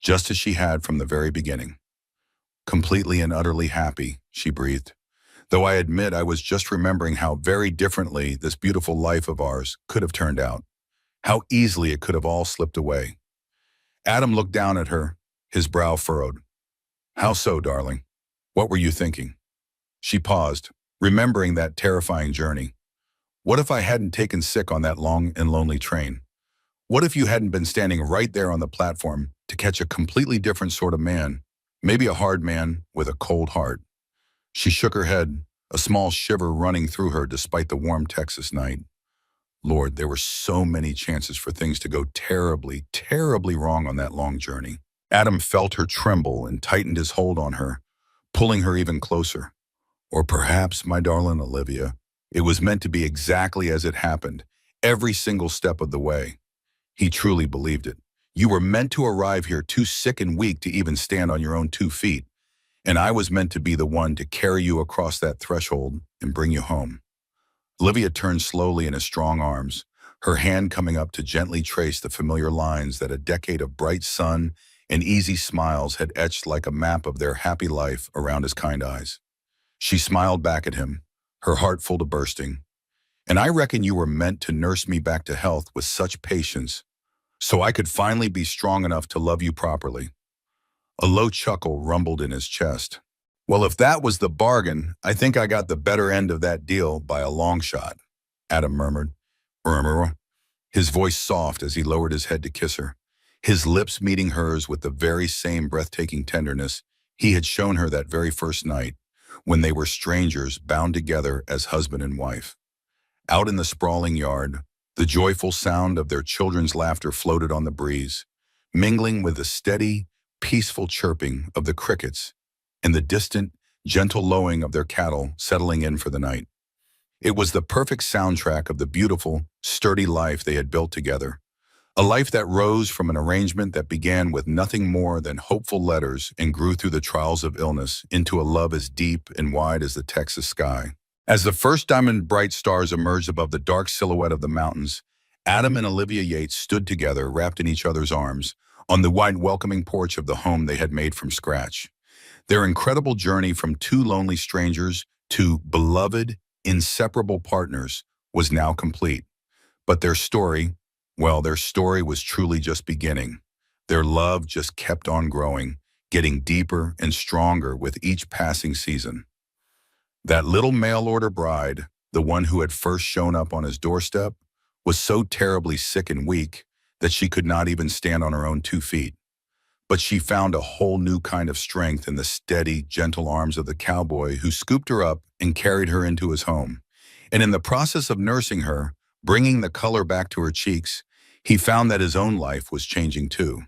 just as she had from the very beginning. Completely and utterly happy, she breathed, though I admit I was just remembering how very differently this beautiful life of ours could have turned out, how easily it could have all slipped away. Adam looked down at her, his brow furrowed. How so, darling? What were you thinking? She paused, remembering that terrifying journey. What if I hadn't taken sick on that long and lonely train? What if you hadn't been standing right there on the platform to catch a completely different sort of man, maybe a hard man with a cold heart? She shook her head, a small shiver running through her despite the warm Texas night. Lord, there were so many chances for things to go terribly, terribly wrong on that long journey. Adam felt her tremble and tightened his hold on her, pulling her even closer. Or perhaps, my darling Olivia, it was meant to be exactly as it happened, every single step of the way. He truly believed it. You were meant to arrive here too sick and weak to even stand on your own 2 feet, and I was meant to be the one to carry you across that threshold and bring you home. Olivia turned slowly in his strong arms, her hand coming up to gently trace the familiar lines that a decade of bright sun and easy smiles had etched like a map of their happy life around his kind eyes. She smiled back at him, her heart full to bursting. And I reckon you were meant to nurse me back to health with such patience, so I could finally be strong enough to love you properly. A low chuckle rumbled in his chest. Well, if that was the bargain, I think I got the better end of that deal by a long shot, Adam murmured. Murmur, his voice soft as he lowered his head to kiss her, his lips meeting hers with the very same breathtaking tenderness he had shown her that very first night, when they were strangers bound together as husband and wife. Out in the sprawling yard, the joyful sound of their children's laughter floated on the breeze, mingling with the steady, peaceful chirping of the crickets and the distant, gentle lowing of their cattle settling in for the night. It was the perfect soundtrack of the beautiful, sturdy life they had built together, a life that rose from an arrangement that began with nothing more than hopeful letters and grew through the trials of illness into a love as deep and wide as the Texas sky. As the first diamond bright stars emerged above the dark silhouette of the mountains, Adam and Olivia Yates stood together, wrapped in each other's arms, on the wide welcoming porch of the home they had made from scratch. Their incredible journey from two lonely strangers to beloved, inseparable partners was now complete. But their story, well, their story was truly just beginning. Their love just kept on growing, getting deeper and stronger with each passing season. That little mail-order bride, the one who had first shown up on his doorstep, was so terribly sick and weak that she could not even stand on her own 2 feet. But she found a whole new kind of strength in the steady, gentle arms of the cowboy who scooped her up and carried her into his home. And in the process of nursing her, bringing the color back to her cheeks, he found that his own life was changing too.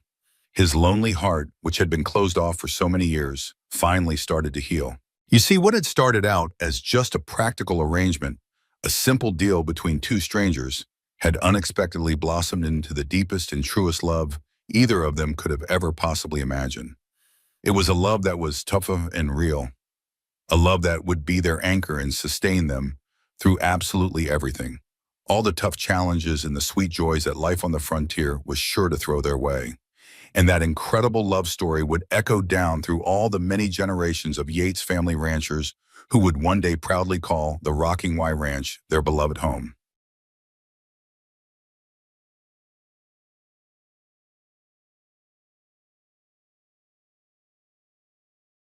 His lonely heart, which had been closed off for so many years, finally started to heal. You see, what had started out as just a practical arrangement, a simple deal between two strangers, had unexpectedly blossomed into the deepest and truest love either of them could have ever possibly imagined. It was a love that was tougher and real, a love that would be their anchor and sustain them through absolutely everything. All the tough challenges and the sweet joys that life on the frontier was sure to throw their way. And that incredible love story would echo down through all the many generations of Yates family ranchers who would one day proudly call the Rocking Y Ranch their beloved home.